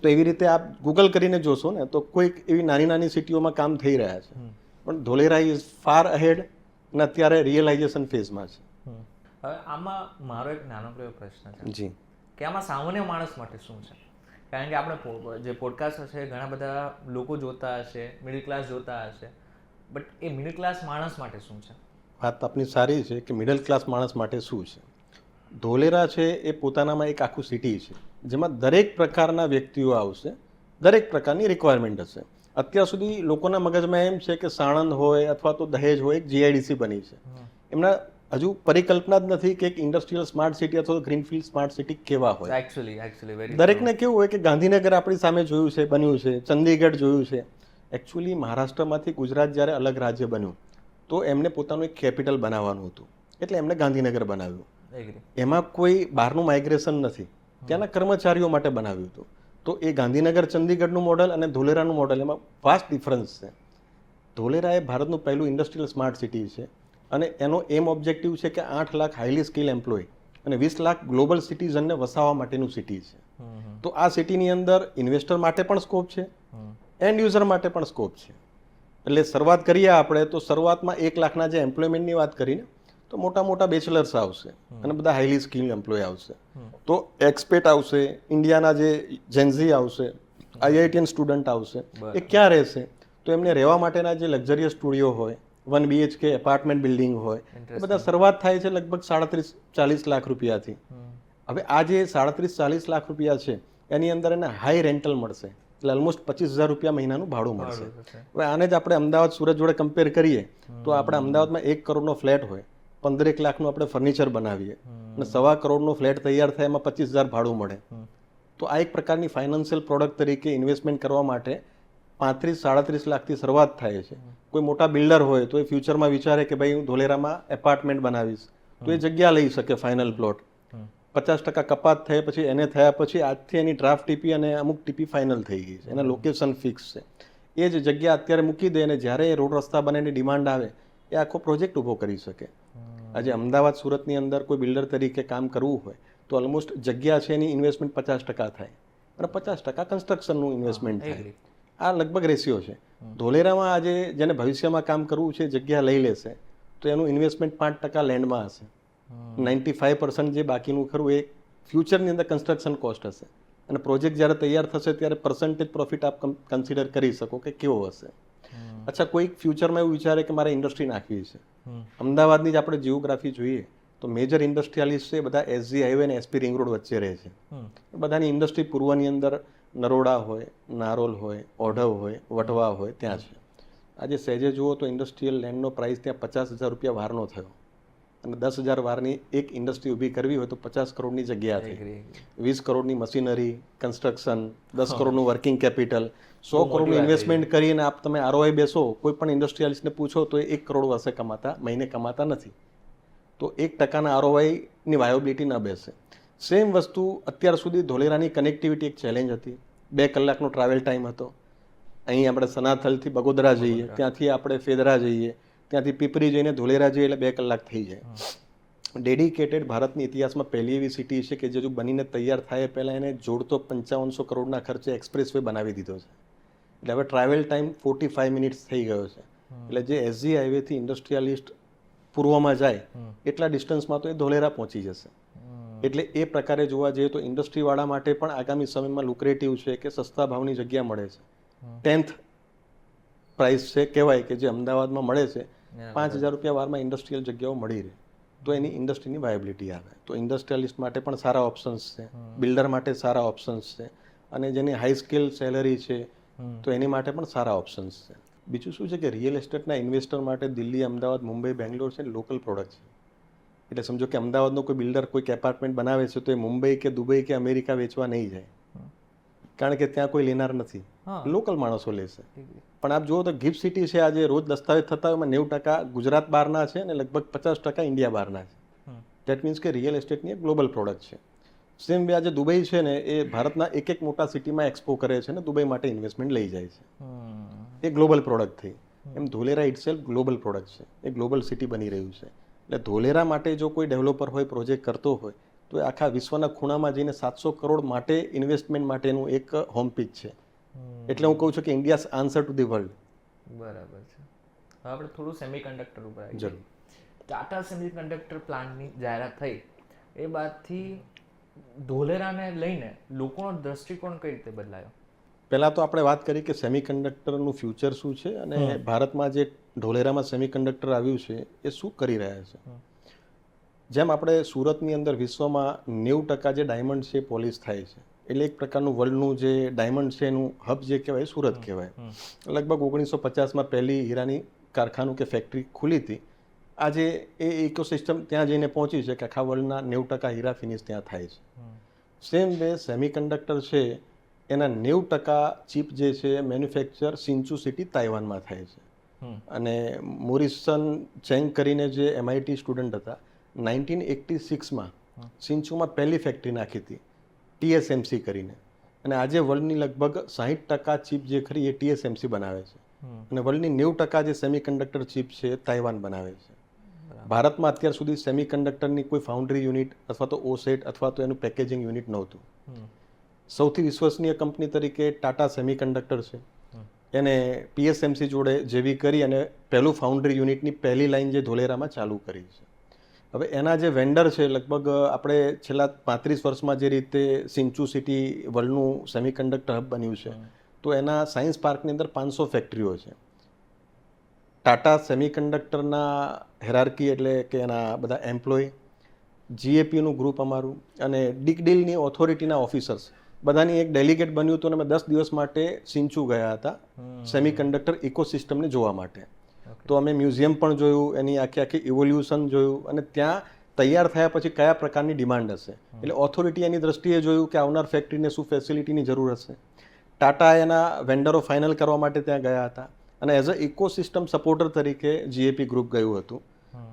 તો એવી રીતે આપ ગૂગલ કરીને જોશો ને તો કોઈક એવી નાની સિટીઓમાં કામ થઈ રહ્યા છે. પણ ધોલેરા ઇઝ ફાર અહેડ અને અત્યારે રિયલાઇઝેશન ફેઝમાં છે. હવે આમાં મારો એક નાનકડો એવો પ્રશ્ન છે જી, કે આમાં સામાન્ય માણસ માટે શું છે? કારણ કે આપણે જે પોડકાસ્ટ હશે ઘણા બધા લોકો જોતા હશે, મિડલ ક્લાસ જોતા હશે, બટ એ મિડલ ક્લાસ માણસ માટે શું છે? વાત આપની સારી છે કે મિડલ ક્લાસ માણસ માટે શું છે. ધોલેરા છે એ પોતાનામાં એક આખું સિટી છે, જેમાં દરેક પ્રકારના વ્યક્તિઓ આવશે, દરેક પ્રકારની રિક્વાયરમેન્ટ હશે. અત્યાર સુધી લોકોના મગજમાં એમ છે કે સાણંદ હોય અથવા તો દહેજ હોય એક GIDC બની છે. એમના હજુ પરિકલ્પના જ નથી કે એક ઇન્ડસ્ટ્રીયલ સ્માર્ટ સિટી અથવા ગ્રીનફિલ્ડ સ્માર્ટ સિટી કેવા હોય. એકચ્યુઅલી દરેકને કેવું હોય કે ગાંધીનગર આપણી સામે જોયું છે, બન્યું છે, ચંદીગઢ જોયું છે. એકચ્યુઅલી મહારાષ્ટ્રમાંથી ગુજરાત જ્યારે અલગ રાજ્ય બન્યું તો એમને પોતાનું એક કેપિટલ બનાવવાનું હતું, એટલે એમને ગાંધીનગર બનાવ્યું. એમાં કોઈ બહારનું માઇગ્રેશન નથી, ત્યાંના કર્મચારીઓ માટે બનાવ્યું હતું. તો એ ગાંધીનગર ચંદીગઢનું મોડલ અને ધોલેરાનું મોડલ એમાં વાસ્ટ ડિફરન્સ છે. ધોલેરા એ ભારતનું પહેલું ઇન્ડસ્ટ્રીયલ સ્માર્ટ સિટી છે અને એનો એમ ઓબ્જેક્ટિવ છે કે 8 લાખ હાઈલી સ્કિલ એમ્પ્લોય અને 20 લાખ ગ્લોબલ સિટીઝનને વસાવવા માટેનું સિટી છે. તો આ સિટીની અંદર ઇન્વેસ્ટર માટે પણ સ્કોપ છે, એન્ડ યુઝર માટે પણ સ્કોપ છે. એટલે શરૂઆત કરીએ આપણે તો શરૂઆતમાં 1 લાખના જે એમ્પ્લોયમેન્ટની વાત કરીને તો મોટા બેચલર્સ આવશે અને બધા હાઈલી સ્કિલ એમ્પ્લોય આવશે. તો એક્સપેટ આવશે, ઇન્ડિયાના જે જેન્ઝી આવશે, IITian સ્ટુડન્ટ આવશે. એ ક્યાં રહેશે? તો એમને રહેવા માટેના જે લક્ઝરિયસ સ્ટુડિયો હોય, 1 BHK એપાર્ટમેન્ટ બિલ્ડિંગ હોય, એ બધા શરૂઆત થાય છે લગભગ 37-40 લાખ રૂપિયાથી. હવે આ જે 37-40 લાખ રૂપિયા છે એની અંદર એને હાઈ રેન્ટલ મળશે, એટલે ઓલમોસ્ટ 25,000 રૂપિયા મહિનાનું ભાડું મળશે. હવે આને જ આપણે અમદાવાદ સુરત જોડે કમ્પેર કરીએ તો આપણે અમદાવાદમાં 1 કરોડનો ફ્લેટ હોય, 15 લાખનું આપણે ફર્નિચર બનાવીએ અને 1.25 કરોડનો ફ્લેટ તૈયાર થાય એમાં 25,000 ભાડું મળે. તો આ એક પ્રકારની ફાઇનાન્શિયલ પ્રોડક્ટ તરીકે ઇન્વેસ્ટમેન્ટ કરવા માટે 35-37 લાખથી શરૂઆત થાય છે. કોઈ મોટા બિલ્ડર હોય તો એ ફ્યુચરમાં વિચારે કે ભાઈ હું ધોલેરામાં એપાર્ટમેન્ટ બનાવીશ તો એ જગ્યા લઈ શકે ફાઇનલ પ્લોટ. 50% કપાત થયા પછી એને થયા પછી આજથી એની ડ્રાફ્ટ ટીપી અને અમુક ટીપી ફાઇનલ થઈ ગઈ છે, એના લોકેશન ફિક્સ છે. એ જ જગ્યા અત્યારે મૂકી દે અને જ્યારે એ રોડ રસ્તા બનેની ડિમાન્ડ આવે એ આખો પ્રોજેક્ટ ઊભો કરી શકે. આજે અમદાવાદ સુરતની અંદર કોઈ બિલ્ડર તરીકે કામ કરવું હોય તો ઓલમોસ્ટ જગ્યા છે એની ઇન્વેસ્ટમેન્ટ 50% થાય અને 50% કન્સ્ટ્રક્શનનું ઇન્વેસ્ટમેન્ટ થાય. આ લગભગ રેશિયો છે. ધોલેરામાં આજે જેને ભવિષ્યમાં કામ કરવું છે જગ્યા લઈ લેશે તો એનું ઇન્વેસ્ટમેન્ટ 5% લેન્ડમાં હશે, 95% જે બાકીનું ખરું એ ફ્યુચરની અંદર કન્સ્ટ્રક્શન કોસ્ટ હશે. અને પ્રોજેક્ટ જ્યારે તૈયાર થશે ત્યારે પર્સન્ટેજ પ્રોફિટ આપ કન્સિડર કરી શકો કે કેવો હશે. અચ્છા, કોઈક ફ્યુચરમાં એવું વિચારે કે મારે ઇન્ડસ્ટ્રી નાખવી છે. અમદાવાદની જ આપણે જીઓગ્રાફી જોઈએ તો મેજર ઇન્ડસ્ટ્રીયાલિસ્ટ છે બધા એસજી હાઈવે અને એસપી રિંગ રોડ વચ્ચે રહે છે. બધાની ઇન્ડસ્ટ્રી પૂર્વની અંદર નરોડા હોય, નારોલ હોય, ઓઢવ હોય, વટવા હોય ત્યાં છે. આજે સહેજે જુઓ તો ઇન્ડસ્ટ્રીયલ લેન્ડનો પ્રાઇસ ત્યાં 50,000 રૂપિયા વારનો થયો અને 10,000 વારની એક ઇન્ડસ્ટ્રી ઊભી કરવી હોય તો 50 કરોડની જગ્યા થઈ, 20 કરોડની મશીનરી, કન્સ્ટ્રક્શન, 10 કરોડનું વર્કિંગ કેપિટલ, 100 કરોડનું ઇન્વેસ્ટમેન્ટ કરીને આપ તમે આરઓઆઈ બેસો, કોઈ પણ ઇન્ડસ્ટ્રીયાલિસ્ટને પૂછો તો 1 કરોડ વર્ષે કમાતા મહિને કમાતા નથી. તો 1% આરઓઆઈની વાયોબિલિટી ન બેસે. સેમ વસ્તુ અત્યાર સુધી ધોલેરાની કનેક્ટિવિટી એક ચેલેન્જ હતી. 2 કલાકનો ટ્રાવેલ ટાઈમ હતો. અહીં આપણે સનાથલથી બગોદરા જઈએ, ત્યાંથી આપણે ફેદરા જઈએ, ત્યાંથી પીપરી જઈને ધોલેરા જઈએ એટલે 2 કલાક થઈ જાય. ડેડિકેટેડ ભારતની ઇતિહાસમાં પહેલી એવી સિટી છે કે જે જો બનીને તૈયાર થાય પહેલાં એને જોડતો 5500 કરોડના ખર્ચે એક્સપ્રેસ વે બનાવી દીધો છે. એટલે હવે ટ્રાવેલ ટાઈમ 45 મિનિટ્સ થઈ ગયો છે. એટલે જે એસજી હાઈવેથી ઇન્ડસ્ટ્રીયાલિસ્ટ પૂર્વમાં જાય એટલા ડિસ્ટન્સમાં તો એ ધોલેરા પહોંચી જશે. એટલે એ પ્રકારે જોવા જઈએ તો ઇન્ડસ્ટ્રીવાળા માટે પણ આગામી સમયમાં લુક્રેટિવ છે કે સસ્તા ભાવની જગ્યા મળે છે. 10th પ્રાઇસ છે કહેવાય કે જે અમદાવાદમાં મળે છે, 5,000 રૂપિયા વારમાં ઇન્ડસ્ટ્રીયલ જગ્યાઓ મળી રહે તો એની ઇન્ડસ્ટ્રીની વાયબિલિટી આવે. તો ઇન્ડસ્ટ્રીયલિસ્ટ માટે પણ સારા ઓપ્શન્સ છે, બિલ્ડર માટે સારા ઓપ્શન્સ છે, અને જેની હાઈ સ્કેલ સેલરી છે તો એની માટે પણ સારા ઓપ્શન્સ છે. બીજું શું છે કે રિયલ એસ્ટેટના ઇન્વેસ્ટર માટે દિલ્હી, અમદાવાદ, મુંબઈ, બેંગ્લોર છે લોકલ પ્રોડક્ટ છે. એટલે સમજો કે અમદાવાદનો કોઈ બિલ્ડર કોઈક એપાર્ટમેન્ટ બનાવે છે તો એ મુંબઈ કે દુબઈ કે અમેરિકા વેચવા નહીં જાય, કારણ કે ત્યાં કોઈ લેનાર નથી, લોકલ માણસો લેશે. પણ આપ જુઓ તો ગિફ્ટ સિટી છે, આજે રોજ દસ્તાવેજ થતા હોય એમાં 90% ગુજરાત બહારના છે અને લગભગ 50% ઇન્ડિયા બહારના છે. દેટ મીન્સ કે રિયલ એસ્ટેટની એક ગ્લોબલ પ્રોડક્ટ છે. સેમ વે આજે દુબઈ છે ને એ ભારતના એક મોટા સિટીમાં એક્સપો કરે છે ને દુબઈ માટે ઇન્વેસ્ટમેન્ટ લઈ જાય છે. એ ગ્લોબલ પ્રોડક્ટ થઈ. એમ ધોલેરા ઇટસેલ્ફ ગ્લોબલ પ્રોડક્ટ છે, એ ગ્લોબલ સિટી બની રહ્યું છે. એટલે ધોલેરા માટે જો કોઈ ડેવલપર હોય, પ્રોજેક્ટ કરતો હોય તો એ આખા વિશ્વના ખૂણામાં જઈને 700 કરોડ માટે ઇન્વેસ્ટમેન્ટ માટેનું એક હોમ પીચ છે. એટલે હું કહું છું કે India's answer to the world. બરાબર છે. હવે આપણે થોડું સેમિકન્ડક્ટર ઉપર આવીએ. જરૂર. ટાટા સેમિકન્ડક્ટર પ્લાન્ટની જાહેરાત થઈ એ બાદથી ધોલેરાને લઈને લોકોનો દ્રષ્ટિકોણ કઈ રીતે બદલાયો? પહેલાં તો આપણે વાત કરી કે સેમિકન્ડક્ટરનું ફ્યુચર શું છે અને ભારતમાં જે ધોલેરામાં સેમિકન્ડક્ટર આવ્યું છે એ શું કરી રહ્યા છે. જેમ આપણે સુરતની અંદર વિશ્વમાં 90% જે ડાયમંડ છે પોલિશ થાય છે, એટલે એક પ્રકારનું વર્લ્ડનું જે ડાયમંડ છે એનું હબ જે કહેવાય સુરત કહેવાય. લગભગ 1950માં પહેલી હીરાની કારખાનું કે ફેક્ટરી ખુલી હતી. આજે એ ઇકોસિસ્ટમ ત્યાં જઈને પહોંચી છે કે આખા વર્લ્ડના 90% હીરા ફિનિશ ત્યાં થાય છે. સેમ વે સેમિકન્ડક્ટર છે એના 90% ચીપ જે છે મેન્યુફેક્ચર સિન્ચુ સિટી તાઇવાનમાં થાય છે. અને મોરિસન ચેંગ કરીને જે MIT સ્ટુડન્ટ હતા, 1986માં સિન્ચુમાં પહેલી ફેક્ટરી નાખી હતી TSMC કરીને. અને આજે વર્લ્ડની લગભગ 60% ચીપ જે ખરી એ TSMC બનાવે છે અને વર્લ્ડની 90% જે સેમિકન્ડક્ટર ચીપ છે તાઇવાન બનાવે છે. ભારતમાં અત્યાર સુધી સેમિકન્ડક્ટરની કોઈ ફાઉન્ડ્રી યુનિટ અથવા તો ઓસેટ અથવા તો એનું પેકેજિંગ યુનિટ નહોતું. સૌથી વિશ્વસનીય કંપની તરીકે ટાટા સેમિકન્ડક્ટર છે. એને PSMC જોડે જેવી કરી અને પહેલું ફાઉન્ડ્રી યુનિટની પહેલી લાઈન જે ધોલેરામાં ચાલુ કરી છે. હવે એના જે વેન્ડર છે લગભગ આપણે છેલ્લા 35 વર્ષમાં જે રીતે સિન્ચુ સિટી વર્લ્ડનું સેમિકન્ડક્ટર હબ બન્યું છે તો એના સાયન્સ પાર્કની અંદર 500 ફેક્ટરીઓ છે. ટાટા સેમિકન્ડક્ટરના હેરાર્કી એટલે કે એના બધા એમ્પ્લોય, GAPનું ગ્રુપ અમારું અને ડીલની ઓથોરિટીના ઓફિસર્સ બધાની એક ડેલિગેટ બન્યું હતું અને અમે 10 દિવસ માટે સિન્ચુ ગયા હતા સેમિકન્ડક્ટર ઇકોસિસ્ટમને જોવા માટે. તો અમે મ્યુઝિયમ પણ જોયું, એની આખી ઇવોલ્યુશન જોયું અને ત્યાં તૈયાર થયા પછી કયા પ્રકારની ડિમાન્ડ હશે. એટલે ઓથોરિટી એની દ્રષ્ટિએ જોયું કે આવનાર ફેક્ટરીને શું ફેસિલિટીની જરૂર હશે. ટાટા એના વેન્ડરો ફાઇનલ કરવા માટે ત્યાં ગયા હતા અને એઝ અ ઇકોસિસ્ટમ સપોર્ટર તરીકે GAP ગ્રુપ ગયું હતું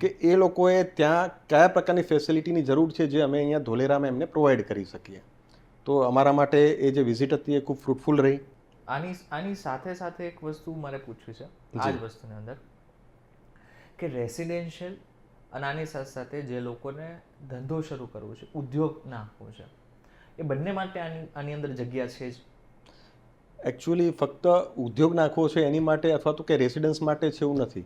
કે એ લોકોએ ત્યાં કયા પ્રકારની ફેસિલિટીની જરૂર છે જે અમે અહીંયા ધોલેરામાં એમને પ્રોવાઈડ કરી શકીએ. તો અમારા માટે એ જે વિઝિટ હતી એ ખૂબ ફ્રૂટફુલ રહી. આની સાથે સાથે એક વસ્તુ મારે પૂછવી છે આ જ વસ્તુની અંદર કે રેસિડેન્શિયલ અને આની સાથે સાથે જે લોકોને ધંધો શરૂ કરવો છે, ઉદ્યોગ નાખવો છે, એ બંને માટે આની અંદર જગ્યા છે જ? એકચ્યુઅલી ફક્ત ઉદ્યોગ નાખવો છે એની માટે અથવા તો કે રેસિડન્સ માટે છે એવું નથી.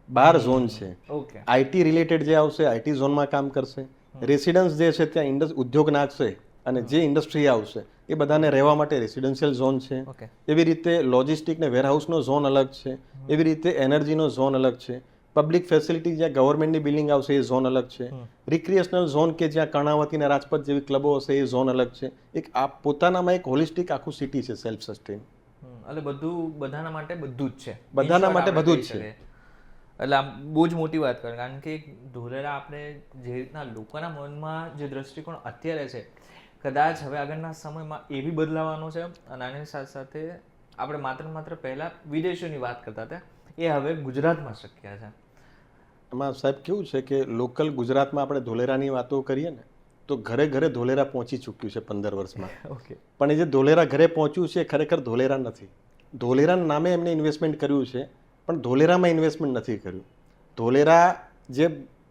12 ઝોન છે. ઓકે. IT રિલેટેડ જે આવશે IT ઝોનમાં કામ કરશે. રેસિડન્સ જે છે ત્યાં ઉદ્યોગ નાખશે અને જે ઇન્ડસ્ટ્રી આવશે એ બધાને રહેવા માટે રેસિડેન્શિયલ ઝોન છે. એવી રીતે લોજિસ્ટિક ને વેરહાઉસનો ઝોન અલગ છે. એવી રીતે એનર્જીનો ઝોન અલગ છે. પબ્લિક ફેસિલિટી જ્યાં ગવર્મેન્ટની બિલ્ડિંગ આવશે એ ઝોન અલગ છે, રિક્રિએશનલ ઝોન કે જ્યાં કર્ણાવતી અને રાજપથ જેવી ક્લબો હશે એ ઝોન અલગ છે. એક આ પોતાનામાં એક હોલિસ્ટિક આખું સિટી છે, સેલ્ફ સસ્ટેન. એટલે બધું બધાના માટે બધું જ છે, બધાના In short માટે આપણે બધું કહી જ છે. શકીએ. એટલે આમ બહુ જ મોટી વાત કરે, કારણ કે ધોલેરા આપણે જે રીતના લોકોના મનમાં જે દ્રષ્ટિકોણ અત્યારે છે, કદાચ હવે આગળના સમયમાં એ બી બદલાવાનો છે. અને આની સાથે સાથે આપણે માત્ર પહેલા વિદેશોની વાત કરતા હતા, એ હવે ગુજરાતમાં શક્ય છે. એમાં સાહેબ કેવું છે કે લોકલ ગુજરાતમાં આપણે ધોલેરાની વાતો કરીએ ને તો ઘરે ઘરે ધોલેરા પહોંચી ચૂક્યું છે 15 વર્ષમાં. ઓકે. પણ એ જે ધોલેરા ઘરે પહોંચ્યું છે એ ખરેખર ધોલેરા નથી. ધોલેરાના નામે એમને ઇન્વેસ્ટમેન્ટ કર્યું છે, પણ ધોલેરામાં ઇન્વેસ્ટમેન્ટ નથી કર્યું. ધોલેરા જે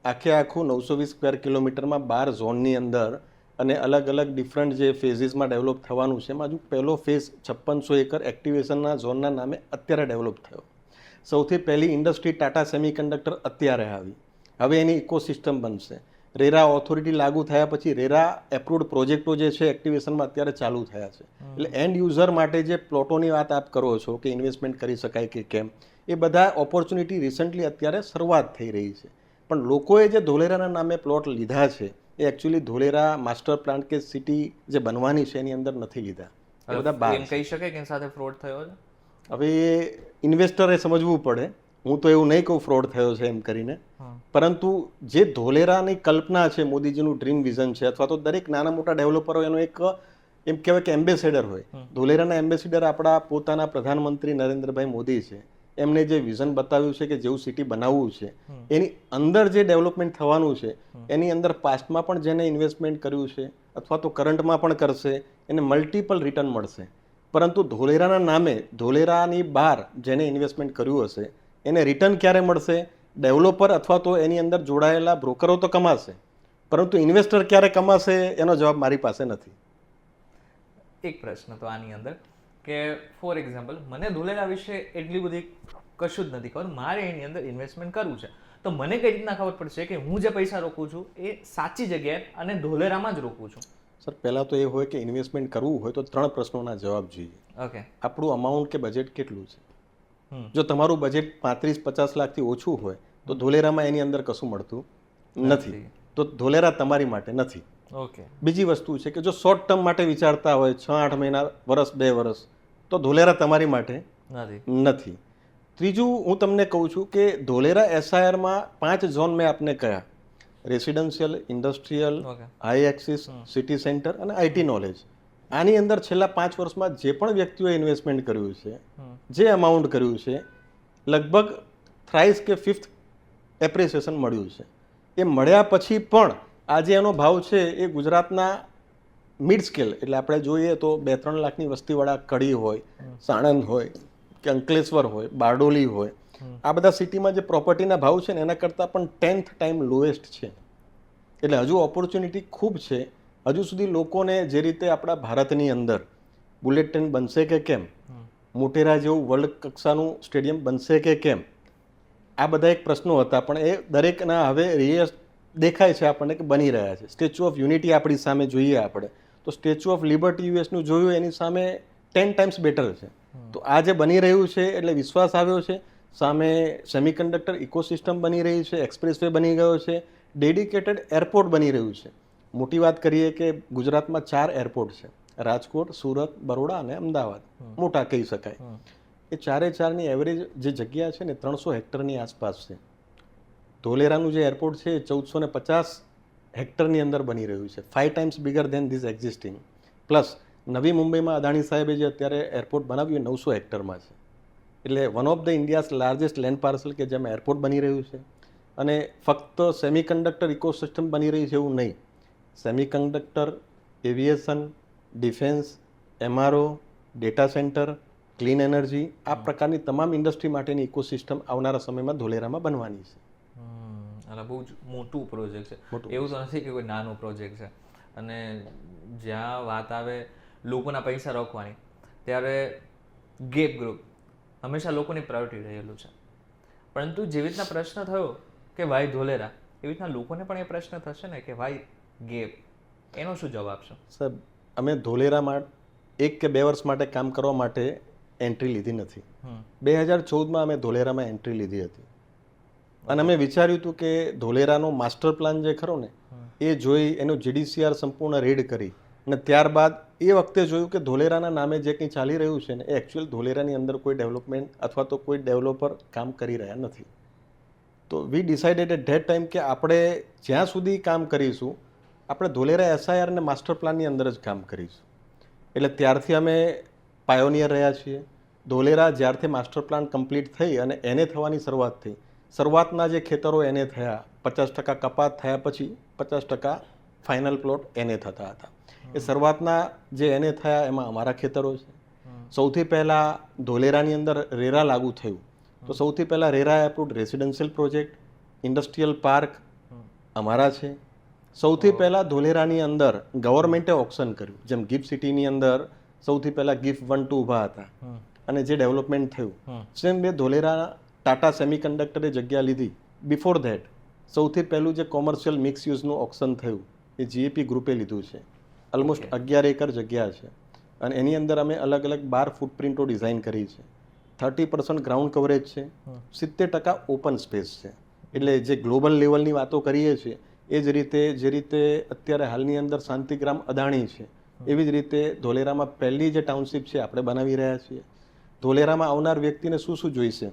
આખું 920 સ્ક્વેર કિલોમીટરમાં 12 ઝોનની અંદર અને અલગ અલગ ડિફરન્ટ જે ફેઝિસમાં ડેવલપ થવાનું છે, એમાં હજુ પહેલો ફેઝ 5600 એકર એક્ટિવેશનના ઝોનના નામે અત્યારે ડેવલપ થયો. સૌથી પહેલી ઇન્ડસ્ટ્રી ટાટા સેમિકન્ડક્ટર અત્યારે આવી. હવે એની ઇકોસિસ્ટમ બનશે. રેરા ઓથોરિટી લાગુ થયા પછી રેરા એપ્રુવડ પ્રોજેક્ટો જે છે એક્ટિવેશનમાં અત્યારે ચાલુ થયા છે. એટલે એન્ડ યુઝર માટે જે પ્લોટોની વાત આપ કરો છો કે ઇન્વેસ્ટમેન્ટ કરી શકાય કે કેમ, એ બધા ઓપોર્ચ્યુનિટી રિસન્ટલી અત્યારે શરૂઆત થઈ રહી છે. પણ લોકોએ જે ધોલેરાના નામે પ્લોટ લીધા છે એ એકચ્યુઅલી ધોલેરા માસ્ટર પ્લાન કે સિટી જે બનવાની છે એની અંદર નથી લીધા. એ બધા બહાર એમ કહી શકાય કે એની સાથે ફ્રોડ થયો છે. હવે ઇન્વેસ્ટરે સમજવું પડે. હું તો એવું નહીં કહું ફ્રોડ થયો છે એમ કરીને, પરંતુ જે ધોલેરાની કલ્પના છે, મોદીજીનું ડ્રીમ વિઝન છે, અથવા તો દરેક નાના મોટા ડેવલપરો એનો એક એમ કહેવાય કે એમ્બેસેડર હોય. ધોલેરાના એમ્બેસેડર આપણા પોતાના પ્રધાનમંત્રી નરેન્દ્રભાઈ મોદી છે. એમને જે વિઝન બતાવ્યું છે કે જેવું સિટી બનાવવું છે, એની અંદર જે ડેવલપમેન્ટ થવાનું છે એની અંદર પાસ્ટમાં પણ જેને ઇન્વેસ્ટમેન્ટ કર્યું છે અથવા તો કરંટમાં પણ કરશે એને મલ્ટિપલ રિટર્ન મળશે. પરંતુ ધોલેરાના નામે ધોલેરાની બહાર જેને ઇન્વેસ્ટમેન્ટ કર્યું હશે એને રિટર્ન ક્યારે મળશે? ડેવલપર અથવા તો એની અંદર જોડાયેલા બ્રોકરો તો કમાશે, પરંતુ ઇન્વેસ્ટર ક્યારે કમાશે એનો જવાબ મારી પાસે નથી. એક પ્રશ્ન તો આની અંદર કે ફોર એક્ઝામ્પલ મને ધોલેરા વિશે એટલી બધી કશું જ નથી ખબર, મારે એની અંદર ઇન્વેસ્ટમેન્ટ કરવું છે, તો મને કઈ રીતના ખબર પડશે કે હું જે પૈસા રોકું છું એ સાચી જગ્યાએ અને ધોલેરામાં જ રોકું છું? સર, પહેલાં તો એ હોય કે ઇન્વેસ્ટમેન્ટ કરવું હોય તો 3 પ્રશ્નોના જવાબ જોઈએ. ઓકે. આપણું અમાઉન્ટ કે બજેટ કેટલું છે? જો તમારું બજેટ 35-50 લાખથી ઓછું હોય તો ધોલેરામાં એની અંદર કશું મળતું નથી, તો ધોલેરા તમારી માટે નથી. ઓકે. બીજી વસ્તુ છે કે જો શોર્ટ ટર્મ માટે વિચારતા હોય 6-8 મહિના, વર્ષ, 2 વર્ષ, તો ધોલેરા તમારી માટે નથી. ત્રીજું હું તમને કહું છું કે ધોલેરા એસઆઈઆરમાં 5 ઝોન મેં આપને કહ્યા: residential, industrial, high axis, city centre અને આઈટી નોલેજ. આની અંદર છેલ્લા 5 વર્ષમાં જે પણ વ્યક્તિઓએ ઇન્વેસ્ટમેન્ટ કર્યું છે, જે અમાઉન્ટ કર્યું છે, લગભગ થ્રાઇસ કે 5th એપ્રિસિએશન મળ્યું છે. એ મળ્યા પછી પણ આજે એનો ભાવ છે એ ગુજરાતના મિડ સ્કેલ, એટલે આપણે જોઈએ તો 2-3 લાખની વસ્તીવાળા કડી હોય, સાણંદ હોય કે અંકલેશ્વર હોય, બારડોલી હોય, આ બધા સિટીમાં જે પ્રોપર્ટીના ભાવ છે ને એના કરતાં પણ 10th ટાઈમ લોએસ્ટ છે. એટલે હજુ ઓપોર્ચ્યુનિટી ખૂબ છે. હજુ સુધી લોકોને જે રીતે આપણા ભારતની અંદર બુલેટ ટ્રેન બનશે કે કેમ, મોટેરા જેવું વર્લ્ડ કક્ષાનું સ્ટેડિયમ બનશે કે કેમ, આ બધા એક પ્રશ્નો હતા, પણ એ દરેકના હવે રિયલ દેખાય છે આપણને કે બની રહ્યા છે. સ્ટેચ્યુ ઓફ યુનિટી આપણી સામે જોઈએ આપણે તો સ્ટેચ્યુ ઓફ લિબર્ટી યુએસનું જોયું એની સામે 10 ટાઈમ્સ બેટર છે. તો આ જે બની રહ્યું છે એટલે વિશ્વાસ આવ્યો છે. સામે સેમિકન્ડક્ટર ઇકોસિસ્ટમ બની રહી છે, એક્સપ્રેસ વે બની ગયો છે, ડેડિકેટેડ એરપોર્ટ બની રહ્યું છે. મોટી વાત કરીએ કે ગુજરાતમાં 4 એરપોર્ટ છે: રાજકોટ, સુરત, બરોડા અને અમદાવાદ. મોટા કહી શકાય. એ 4ની એવરેજ જે જગ્યા છે ને 300 હેક્ટરની આસપાસ છે. ધોલેરાનું જે એરપોર્ટ છે એ 1450 હેક્ટરની અંદર બની રહ્યું છે, 5 times bigger than this existing. Plus નવી મુંબઈમાં અદાણી સાહેબે જે અત્યારે એરપોર્ટ બનાવ્યું એ 900 હેક્ટરમાં છે. એટલે one of the India's largest land parcel કે જેમાં એરપોર્ટ બની રહ્યું છે. અને ફક્ત સેમિકન્ડક્ટર ઇકોસિસ્ટમ બની રહી છે એવું નહીં, semiconductor, aviation, defence, MRO, data centre, clean energy, આ પ્રકારની તમામ ઇન્ડસ્ટ્રી માટેની ઇકોસિસ્ટમ આવનારા સમયમાં ધોલેરામાં બનવાની છે. અને બહુ જ મોટું પ્રોજેક્ટ છે, એવું તો નથી કે કોઈ નાનો પ્રોજેક્ટ છે. અને જ્યાં વાત આવે લોકોના પૈસા રોકવાની, ત્યારે ગેપ ગ્રુપ હંમેશા લોકોની પ્રાયોરિટી રહેલું છે. પરંતુ જેવી રીતના પ્રશ્ન થયો કે ભાઈ ધોલેરા, એવી રીતના લોકોને પણ એ પ્રશ્ન થશે ને કે ભાઈ ગેપ, એનો શું જવાબ આપશો? સાહેબ, અમે ધોલેરામાં 1 કે 2 વર્ષ માટે કામ કરવા માટે એન્ટ્રી લીધી નથી. 2014માં અમે ધોલેરામાં એન્ટ્રી લીધી હતી. અને અમે વિચાર્યું હતું કે ધોલેરાનો માસ્ટર પ્લાન જે ખરો ને એ જોઈ એનું GDCR સંપૂર્ણ રેડ કરી અને ત્યારબાદ એ વખતે જોયું કે ધોલેરાના નામે જે કંઈ ચાલી રહ્યું છે ને એ એકચ્યુઅલ ધોલેરાની અંદર કોઈ ડેવલપમેન્ટ અથવા તો કોઈ ડેવલપર કામ કરી રહ્યા નથી. તો we decided at that time કે આપણે જ્યાં સુધી કામ કરીશું આપણે ધોલેરા SIR અને માસ્ટર પ્લાનની અંદર જ કામ કરીશું. એટલે ત્યારથી અમે પાયોનિયર રહ્યા છીએ. ધોલેરા જ્યારથી માસ્ટર પ્લાન કમ્પ્લીટ થઈ અને એને થવાની શરૂઆત થઈ, શરૂઆતના જે ખેતરો એને થયા 50% કપાત થયા પછી 50% ફાઇનલ પ્લોટ એને થતા હતા. એ શરૂઆતના જે એને થયા એમાં અમારા ખેતરો છે. સૌથી પહેલાં ધોલેરાની અંદર રેરા લાગુ થયું તો સૌથી પહેલાં RERA approved residential project, industrial park અમારા છે. સૌથી પહેલાં ધોલેરાની અંદર ગવર્મેન્ટે ઓપ્શન કર્યું, જેમ ગિફ્ટ સિટીની અંદર સૌથી પહેલાં ગિફ્ટ 1, 2 ઊભા હતા અને જે ડેવલપમેન્ટ થયું સેમ બે ધોલેરા ટાટા સેમિકન્ડક્ટરે જગ્યા લીધી. બિફોર ધેટ સૌથી પહેલું જે કોમર્શિયલ મિક્સ યુઝનું ઓપ્શન થયું એ GAP ગ્રુપે લીધું છે. ઓલમોસ્ટ 11 એકર જગ્યા છે અને એની અંદર અમે અલગ અલગ 12 ફૂટપ્રિન્ટો ડિઝાઇન કરી છે. 30% ગ્રાઉન્ડ કવરેજ છે, 70% ઓપન સ્પેસ છે. એટલે જે ગ્લોબલ લેવલની વાતો કરીએ છીએ એ જ રીતે જે રીતે અત્યારે હાલની અંદર શાંતિગ્રામ અદાણી છે એવી જ રીતે ધોલેરામાં પહેલી જે ટાઉનશીપ છે આપણે બનાવી રહ્યા છીએ. ધોલેરામાં આવનાર વ્યક્તિને શું શું જોઈશે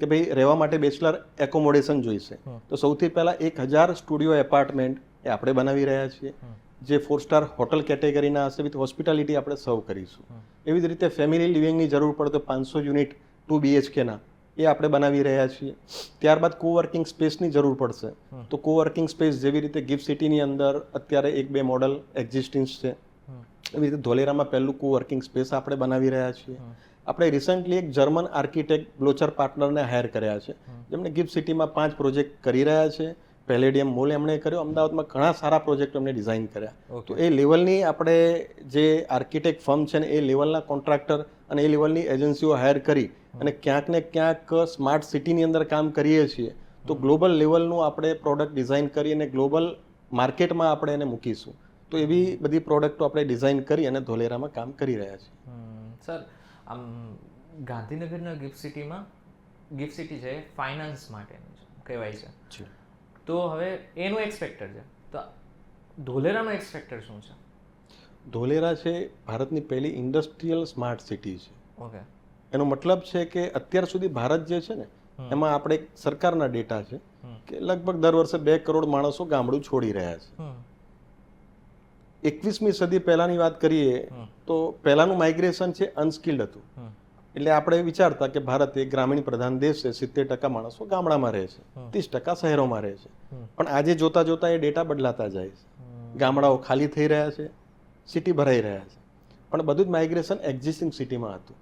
કે ભાઈ રહેવા માટે બેચલર એકોમોડેશન જોઈશે તો સૌથી પહેલાં 1000 સ્ટુડિયો એપાર્ટમેન્ટ એ આપણે બનાવી રહ્યા છીએ. જે 4 સ્ટાર હોટલ કેટેગરીના હશે વિથ હોસ્પિટાલિટી આપણે સર્વ કરીશું. એવી જ રીતે ફેમિલી લિવિંગની જરૂર પડે તો 500 યુનિટ 2 BHKના એ આપણે બનાવી રહ્યા છીએ. ત્યારબાદ કોવર્કિંગ સ્પેસની જરૂર પડશે તો કોવર્કિંગ સ્પેસ જેવી રીતે ગિફ્ટ સિટીની અંદર અત્યારે 1-2 મોડલ એક્ઝિસ્ટિંગ છે એવી રીતે ધોલેરામાં પહેલું કોવર્કિંગ સ્પેસ આપણે બનાવી રહ્યા છીએ. આપણે રિસન્ટલી એક જર્મન આર્કિટેક્ટ બ્લોચર પાર્ટનરને હાયર કર્યા છે જેમણે ગિફ્ટ સિટીમાં 5 પ્રોજેક્ટ કરી રહ્યા છે. પેલેડિયમ મોલ એમણે કર્યો, અમદાવાદમાં ઘણા સારા પ્રોજેક્ટ એમણે ડિઝાઇન કર્યા. તો એ લેવલની આપણે જે આર્કિટેક્ટ ફર્મ છે ને એ લેવલના કોન્ટ્રાક્ટર અને એ લેવલની એજન્સીઓ હાયર કરી અને ક્યાંક ને ક્યાંક સ્માર્ટ સિટીની અંદર કામ કરીએ છીએ તો ગ્લોબલ લેવલનું આપણે પ્રોડક્ટ ડિઝાઇન કરી અને ગ્લોબલ માર્કેટમાં આપણે એને મૂકીશું. તો એવી બધી પ્રોડક્ટો આપણે ડિઝાઇન કરી અને ધોલેરામાં કામ કરી રહ્યા છીએ. સર, આમ ગાંધીનગરના ગિફ્ટ સિટી છે ફાઇનાન્સ માટેનું છે કહેવાય છે, તો હવે એનું એક ફેક્ટર છે, તો ધોલેરાનું એક ફેક્ટર શું છે? ધોલેરા છે ભારતની પહેલી ઇન્ડસ્ટ્રીયલ સ્માર્ટ સિટી છે. ઓકે, એનો મતલબ છે કે અત્યાર સુધી ભારત જે છે ને એમાં આપણે સરકારના ડેટા છે કે લગભગ દર વર્ષે 2 કરોડ માણસો ગામડું છોડી રહ્યા છે. 21મી સદી પહેલાની વાત કરીએ તો પહેલાનું માઇગ્રેશન છે અનસ્કિલ્ડ હતું. એટલે આપણે વિચારતા કે ભારત એક ગ્રામીણ પ્રધાન દેશ છે, 70% માણસો ગામડામાં રહે છે, 30% શહેરોમાં રહે છે. પણ આજે જોતા જોતા એ ડેટા બદલાતા જાય છે. ગામડાઓ ખાલી થઈ રહ્યા છે, સિટી ભરાઈ રહ્યા છે. પણ બધું જ માઇગ્રેશન એક્ઝિસ્ટિંગ સિટીમાં હતું.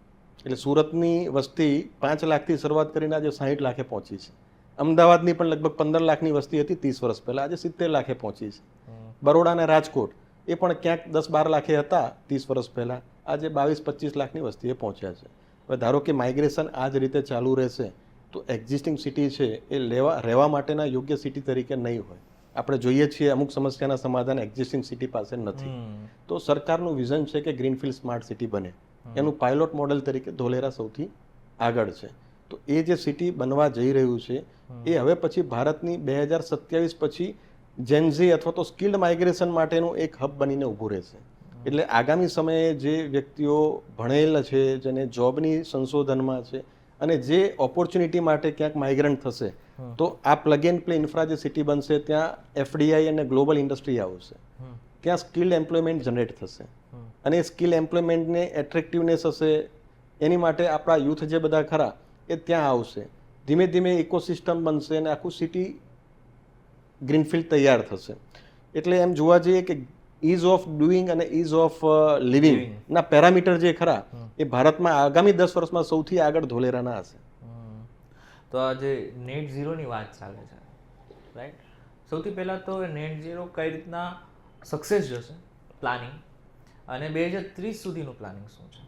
એટલે સુરતની વસ્તી 5 લાખથી શરૂઆત કરીને આજે 60 લાખે પહોંચી છે. અમદાવાદની પણ લગભગ 15 લાખની વસ્તી હતી 30 વર્ષ પહેલા, આજે 70 લાખે પહોંચી છે. બરોડા અને રાજકોટ એ પણ ક્યાંક 10-12 લાખે હતા 30 વર્ષ પહેલા, આજે 22-25 લાખની વસ્તીએ પહોંચ્યા છે. હવે ધારો કે માઇગ્રેશન આ જ રીતે ચાલુ રહેશે તો એક્ઝિસ્ટિંગ સિટી છે એ રહેવા માટેના યોગ્ય સિટી તરીકે નહીં હોય. આપણે જોઈએ છીએ અમુક સમસ્યાના સમાધાન એક્ઝિસ્ટિંગ સિટી પાસે નથી. તો સરકારનું વિઝન છે કે ગ્રીનફિલ્ડ સ્માર્ટ સિટી બને. એનું પાયલોટ મોડેલ તરીકે ધોલેરા સૌથી આગળ છે. તો એ જે સિટી બનવા જઈ રહ્યું છે એ હવે પછી ભારતની 2027 પછી જેનઝી અથવા તો સ્કિલ્ડ માઇગ્રેશન માટેનું એક હબ બનીને ઊભું રહેશે. એટલે આગામી સમયે જે વ્યક્તિઓ ભણેલા છે, જેને જોબની સંશોધનમાં છે અને જે ઓપોર્ચ્યુનિટી માટે ક્યાંક માઇગ્રન્ટ થશે તો આ પ્લગ એન્ડ પ્લે ઇન્ફ્રા જે સિટી બનશે ત્યાં FDI અને ગ્લોબલ ઇન્ડસ્ટ્રી આવશે. ત્યાં સ્કિલ્ડ એમ્પ્લોયમેન્ટ જનરેટ થશે અને સ્કિલ એમ્પ્લોયમેન્ટને એટ્રેક્ટિવનેસ હશે એની માટે આપણા યુથ જે બધા ખરા એ ત્યાં આવશે. ધીમે ધીમે ઇકોસિસ્ટમ બનશે અને આખું સિટી ગ્રીનફિલ્ડ તૈયાર થશે. એટલે એમ જોવા જઈએ કે ઇઝ ઓફ ડુઈંગ અને ઇઝ ઓફ લિવિંગ ના પેરામીટર જે ખરા એ ભારતમાં આગામી 10 વર્ષમાં સૌથી આગળ ધોલેરાના હશે. તો આ જે નેટ ઝીરોની વાત ચાલે છે, રાઈટ, સૌથી પહેલાં તો નેટ ઝીરો કઈ રીતના સક્સેસ જશે પ્લાનિંગ અને 2030 સુધીનું પ્લાનિંગ શું છે?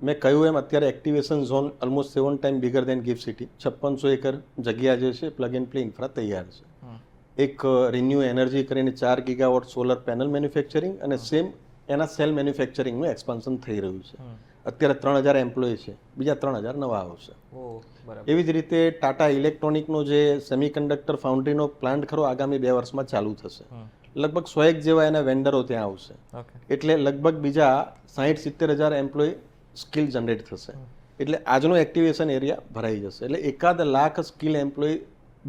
મેં કહ્યું એમ અત્યારે activation zone almost 7 time bigger than gift city. 5600 acre જગ્યા જે છે પ્લગ એન્ડ પ્લે ઇન્ફ્રા તૈયાર છે. એક રિન્યુ એનર્જી કરીને 4 ગીગાવોટ સોલર પેનલ મેન્યુફેક્ચરિંગ અને સેમ એના સેલ મેન્યુફેક્ચરિંગનું એક્સપાન્શન થઈ રહ્યું છે. અત્યારે 3,000 એમ્પ્લોય છે, બીજા 3,000 નવા આવશે. ઓ બરાબર. એવી જ રીતે ટાટા ઇલેક્ટ્રોનિકનો જે સેમિકન્ડક્ટર ફાઉન્ડ્રીનો પ્લાન્ટ ખરો આગામી 2 વર્ષમાં ચાલુ થશે. લગભગ 100 જેવા એના વેન્ડરો ત્યાં આવશે. ઓકે. એટલે લગભગ બીજા 60-70,000 એમ્પ્લોય સ્કિલ જનરેટ થશે. એટલે આજનો એક્ટિવેશન એરિયા ભરાઈ જશે. એટલે 1 લાખ સ્કિલ એમ્પ્લોય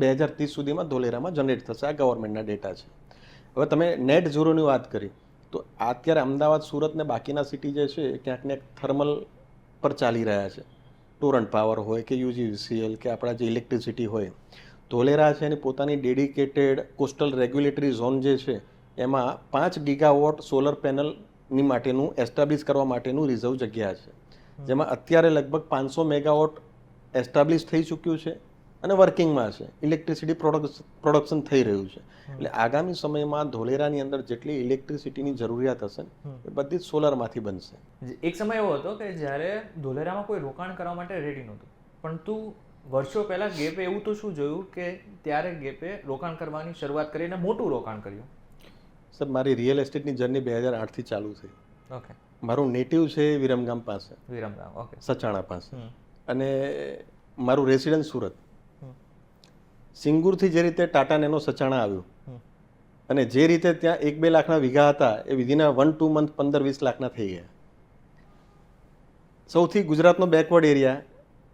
2030 સુધીમાં ધોલેરામાં જનરેટ થશે. આ ગવર્મેન્ટના ડેટા છે. હવે તમે નેટ ઝીરોની વાત કરી તો અત્યારે અમદાવાદ, સુરત ને બાકીના સિટી જે છે એ ક્યાંક ને થર્મલ પર ચાલી રહ્યા છે. ટોરન્ટ પાવર હોય કે યુજીવીસીએલ કે આપણા જે ઇલેક્ટ્રિસિટી હોય. ધોલેરા છે એની પોતાની ડેડિકેટેડ કોસ્ટલ રેગ્યુલેટરી ઝોન જે છે એમાં 5 ગીગાવોટ સોલર પેનલની માટેનું એસ્ટાબ્લિશ કરવા માટેનું રિઝર્વ જગ્યા છે, જેમાં અત્યારે લગભગ 500 મેગાવોટ એસ્ટાબ્લિશ થઈ ચૂક્યું છે અને વર્કિંગમાં છે. ઇલેક્ટ્રિસિટી પ્રોડક્શન થઈ રહ્યું છે. એટલે આગામી સમયમાં ધોલેરાની અંદર જેટલી ઇલેક્ટ્રિસિટીની જરૂરિયાત હશે એ બધી જ સોલરમાંથી બનશે. એક સમય એવો હતો કે જ્યારે ધોલેરામાં કોઈ રોકાણ કરવા માટે રેડી નહોતું, પરંતુ વર્ષો પહેલા ગેપે એવું તો શું જોયું કે ત્યારે ગેપે રોકાણ કરવાની શરૂઆત કરીને મોટું રોકાણ કર્યું? સર, મારી રિયલ એસ્ટેટની જર્ની 2008થી ચાલુ થઈ. ઓકે. મારું નેટિવ છે વિરમગામ પાસે, વિરમગામ. ઓકે. સચાણા પાસે, અને મારું રેસિડન્સ સુરત. સિંગુરથી જે રીતે ટાટા નેનો સચાણા આવ્યું અને જે રીતે ત્યાં 1-2 લાખના વીઘા હતા એ વિધિના 1-2 મંથ 15-20 લાખના થઈ ગયા. સૌથી ગુજરાતનો બેકવર્ડ એરિયા,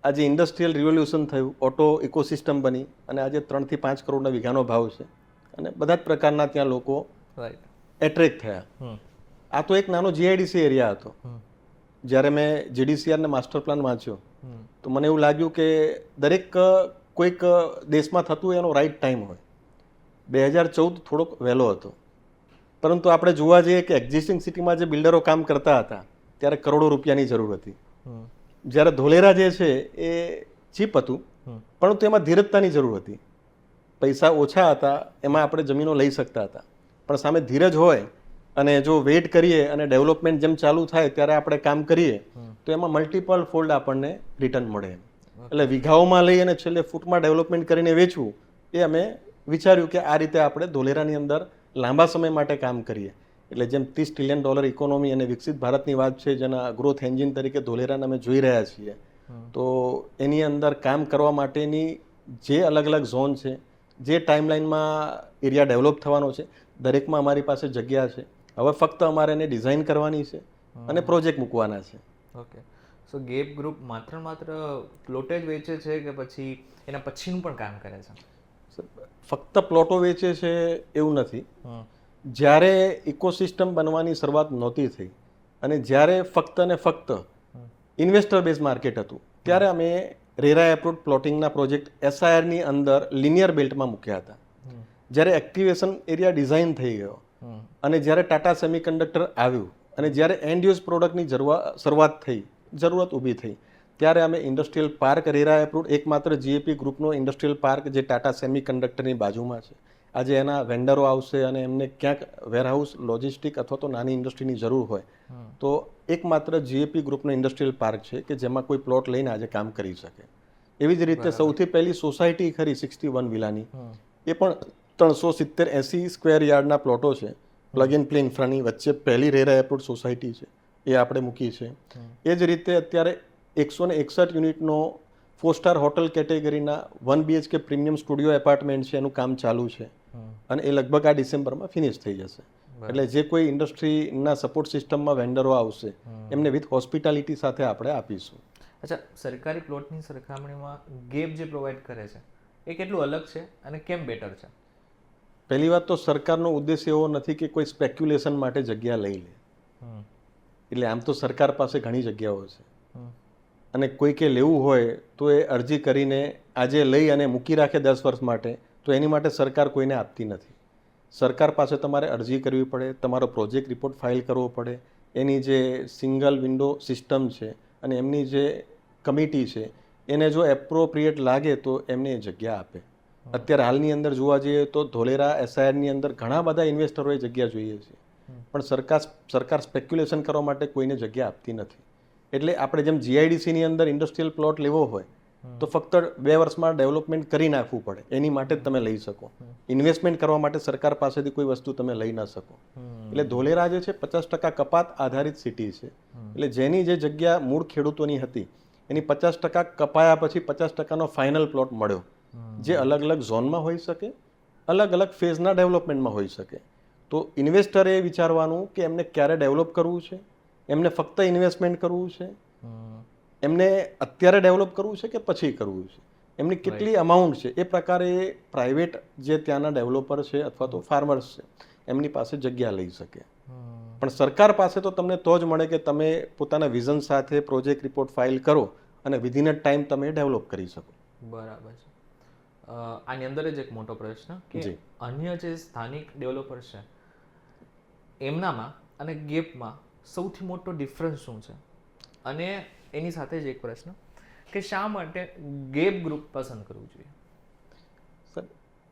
આજે ઇન્ડસ્ટ્રીયલ રિવોલ્યુશન થયું, ઓટો ઇકોસિસ્ટમ બની અને આજે 3 થી 5 કરોડના વીઘાનો ભાવ છે અને બધા જ પ્રકારના ત્યાં લોકો રાઈટ. એટ્રેક્ટ થયા. આ તો એક નાનો જીઆઈડીસી એરિયા હતો. જ્યારે મેં જીડીસીઆરને માસ્ટર પ્લાન વાંચ્યો તો મને એવું લાગ્યું કે દરેક કોઈક દેશમાં થતું એનો રાઈટ ટાઈમ હોય. 2014 થોડોક વહેલો હતો, પરંતુ આપણે જોવા જઈએ કે એક્ઝિસ્ટિંગ સિટીમાં જે બિલ્ડરો કામ કરતા હતા ત્યારે કરોડો રૂપિયાની જરૂર હતી. જ્યારે ધોલેરા જે છે એ ચીપ હતું, પરંતુ એમાં ધીરજતાની જરૂર હતી. પૈસા ઓછા હતા, એમાં આપણે જમીનો લઈ શકતા હતા, પણ સામે ધીરજ હોય અને જો વેઇટ કરીએ અને ડેવલપમેન્ટ જેમ ચાલુ થાય ત્યારે આપણે કામ કરીએ તો એમાં મલ્ટિપલ ફોલ્ડ આપણને રિટર્ન મળે. એટલે વીઘાઓમાં લઈ અને છેલ્લે ફૂટમાં ડેવલપમેન્ટ કરીને વેચવું એ અમે વિચાર્યું કે આ રીતે આપણે ધોલેરાની અંદર લાંબા સમય માટે કામ કરીએ. એટલે જેમ $30 ટ્રિલિયન ઇકોનોમી અને વિકસિત ભારતની વાત છે, જેના ગ્રોથ એન્જિન તરીકે ધોલેરાને અમે જોઈ રહ્યા છીએ, તો એની અંદર કામ કરવા માટેની જે અલગ અલગ ઝોન છે, જે ટાઈમલાઈનમાં એરિયા ડેવલપ થવાનો છે, દરેકમાં અમારી પાસે જગ્યા છે. હવે ફક્ત અમારે એને ડિઝાઇન કરવાની છે અને પ્રોજેક્ટ મૂકવાના છે. ઓકે. સો ગેપ ગ્રુપ માત્ર પ્લોટ જ વેચે છે કે પછી એના પછીનું પણ કામ કરે છે? ફક્ત પ્લોટો વેચે છે એવું નથી. જ્યારે ઇકોસિસ્ટમ બનવાની શરૂઆત નહોતી થઈ અને જ્યારે ફક્ત ને ફક્ત ઇન્વેસ્ટર બેઝ માર્કેટ હતું ત્યારે અમે રેરા એપ્રુવડ પ્લોટિંગના પ્રોજેક્ટ એસઆઈઆરની અંદર લિનિયર બેલ્ટમાં મૂક્યા હતા. જ્યારે એક્ટિવેશન એરિયા ડિઝાઇન થઈ ગયો અને જ્યારે ટાટા સેમિકન્ડક્ટર આવ્યું અને જ્યારે એન્ડ યુઝ પ્રોડક્ટની શરૂઆત થઈ, જરૂરત ઊભી થઈ, ત્યારે અમે ઇન્ડસ્ટ્રીયલ પાર્ક રેરા એપ્રુવડ એકમાત્ર જીએપી ગ્રુપનો ઇન્ડસ્ટ્રીયલ પાર્ક જે ટાટા સેમિકન્ડક્ટરની બાજુમાં છે, આજે એના વેન્ડરો આવશે અને એમને ક્યાંક વેરહાઉસ, લોજિસ્ટિક અથવા તો નાની ઇન્ડસ્ટ્રીની જરૂર હોય તો એકમાત્ર જીએપી ગ્રુપનો ઇન્ડસ્ટ્રીયલ પાર્ક છે કે જેમાં કોઈ પ્લોટ લઈને આજે કામ કરી શકે. એવી જ રીતે સૌથી પહેલી સોસાયટી ખરી 61 વિલાની, એ પણ 370-80 સ્ક્વેર યાર્ડના પ્લોટો છે. પ્લગ એન્ડ પ્લે ઇન્ફ્રાની વચ્ચે પહેલી રેરા એપ્રુવડ સોસાયટી છે, એ આપણે મૂકી છે. એ જ રીતે અત્યારે 161 યુનિટનો 4-સ્ટાર હોટલ કેટેગરીના 1 BHK પ્રીમિયમ સ્ટુડિયો એપાર્ટમેન્ટ છે, એનું કામ ચાલુ છે અને એ લગભગ આ ડિસેમ્બરમાં ફિનિશ થઈ જશે. એટલે જે કોઈ ઇન્ડસ્ટ્રીના સપોર્ટ સિસ્ટમમાં વેન્ડરો આવશે એમને વિથ હોસ્પિટાલિટી સાથે આપણે આપીશું. અચ્છા, સરકારી પ્લોટની સરખામણીમાં ગેપ જે પ્રોવાઈડ કરે છે એ કેટલું અલગ છે અને કેમ બેટર છે? પહેલી વાત તો સરકારનો ઉદ્દેશ એવો નથી કે કોઈ સ્પેક્યુલેશન માટે જગ્યા લઈ લે. એટલે આમ તો સરકાર પાસે ઘણી જગ્યાઓ છે અને કોઈ કે લેવું હોય તો એ અરજી કરીને આજે લઈ અને મૂકી રાખે 10 વર્ષ માટે, તો એની માટે સરકાર કોઈને આપતી નથી. સરકાર પાસે તમારે અરજી કરવી પડે, તમારો પ્રોજેક્ટ રિપોર્ટ ફાઇલ કરવો પડે, એની જે સિંગલ વિન્ડો સિસ્ટમ છે અને એમની જે કમિટી છે એને જો એપ્રોપ્રિએટ લાગે તો એમને એ જગ્યા આપે. અત્યારે હાલની અંદર જોવા જઈએ તો ધોલેરા એસઆઈઆરની અંદર ઘણા બધા ઇન્વેસ્ટરોએ જગ્યા જોઈએ છે, પણ સરકાર સ્પેક્યુલેશન કરવા માટે કોઈને જગ્યા આપતી નથી. એટલે આપણે જેમ જીઆઈડીસીની અંદર ઇન્ડસ્ટ્રીયલ પ્લોટ લેવો હોય તો ફક્ત 2 વર્ષમાં ડેવલપમેન્ટ કરી નાખવું પડે, એની માટે જ તમે લઈ શકો. ઇન્વેસ્ટમેન્ટ કરવા માટે સરકાર પાસેથી કોઈ વસ્તુ તમે લઈ ન શકો. એટલે ધોલેરા જે છે 50% કપાત આધારિત સિટી છે. એટલે જેની જે જગ્યા મૂળ ખેડૂતોની હતી એની 50% કપાયા પછી 50%નો ફાઇનલ પ્લોટ મળ્યો, જે અલગ અલગ ઝોનમાં હોઈ શકે, અલગ અલગ ફેઝના ડેવલપમેન્ટમાં હોઈ શકે. તો ઇન્વેસ્ટરે વિચારવાનું કે એમને ક્યારે ડેવલપ કરવું છે, એમને ફક્ત ઇન્વેસ્ટમેન્ટ કરવું છે, એમને અત્યારે ડેવલપ કરવું છે કે પછી કરવું છે, એમની કેટલી અમાઉન્ટ છે, એ પ્રકારે પ્રાઇવેટ જે ત્યાંના ડેવલપર છે અથવા તો ફાર્મર્સ છે એમની પાસે જગ્યા લઈ શકે. પણ સરકાર પાસે તો તમને તો જ મળે કે તમે પોતાના વિઝન સાથે પ્રોજેક્ટ રિપોર્ટ ફાઇલ કરો અને વિધિન અ ટાઈમ તમે ડેવલપ કરી શકો. બરાબર છે. આની અંદર જ એક મોટો પ્રશ્ન કે અન્ય જે સ્થાનિક ડેવલપર છે એમનામાં અને ગેપમાં સૌથી મોટો ડિફરન્સ શું છે? અને એની સાથે જ એક પ્રશ્ન કે શા માટે ગેપ ગ્રુપ પસંદ કરવું જોઈએ? સર,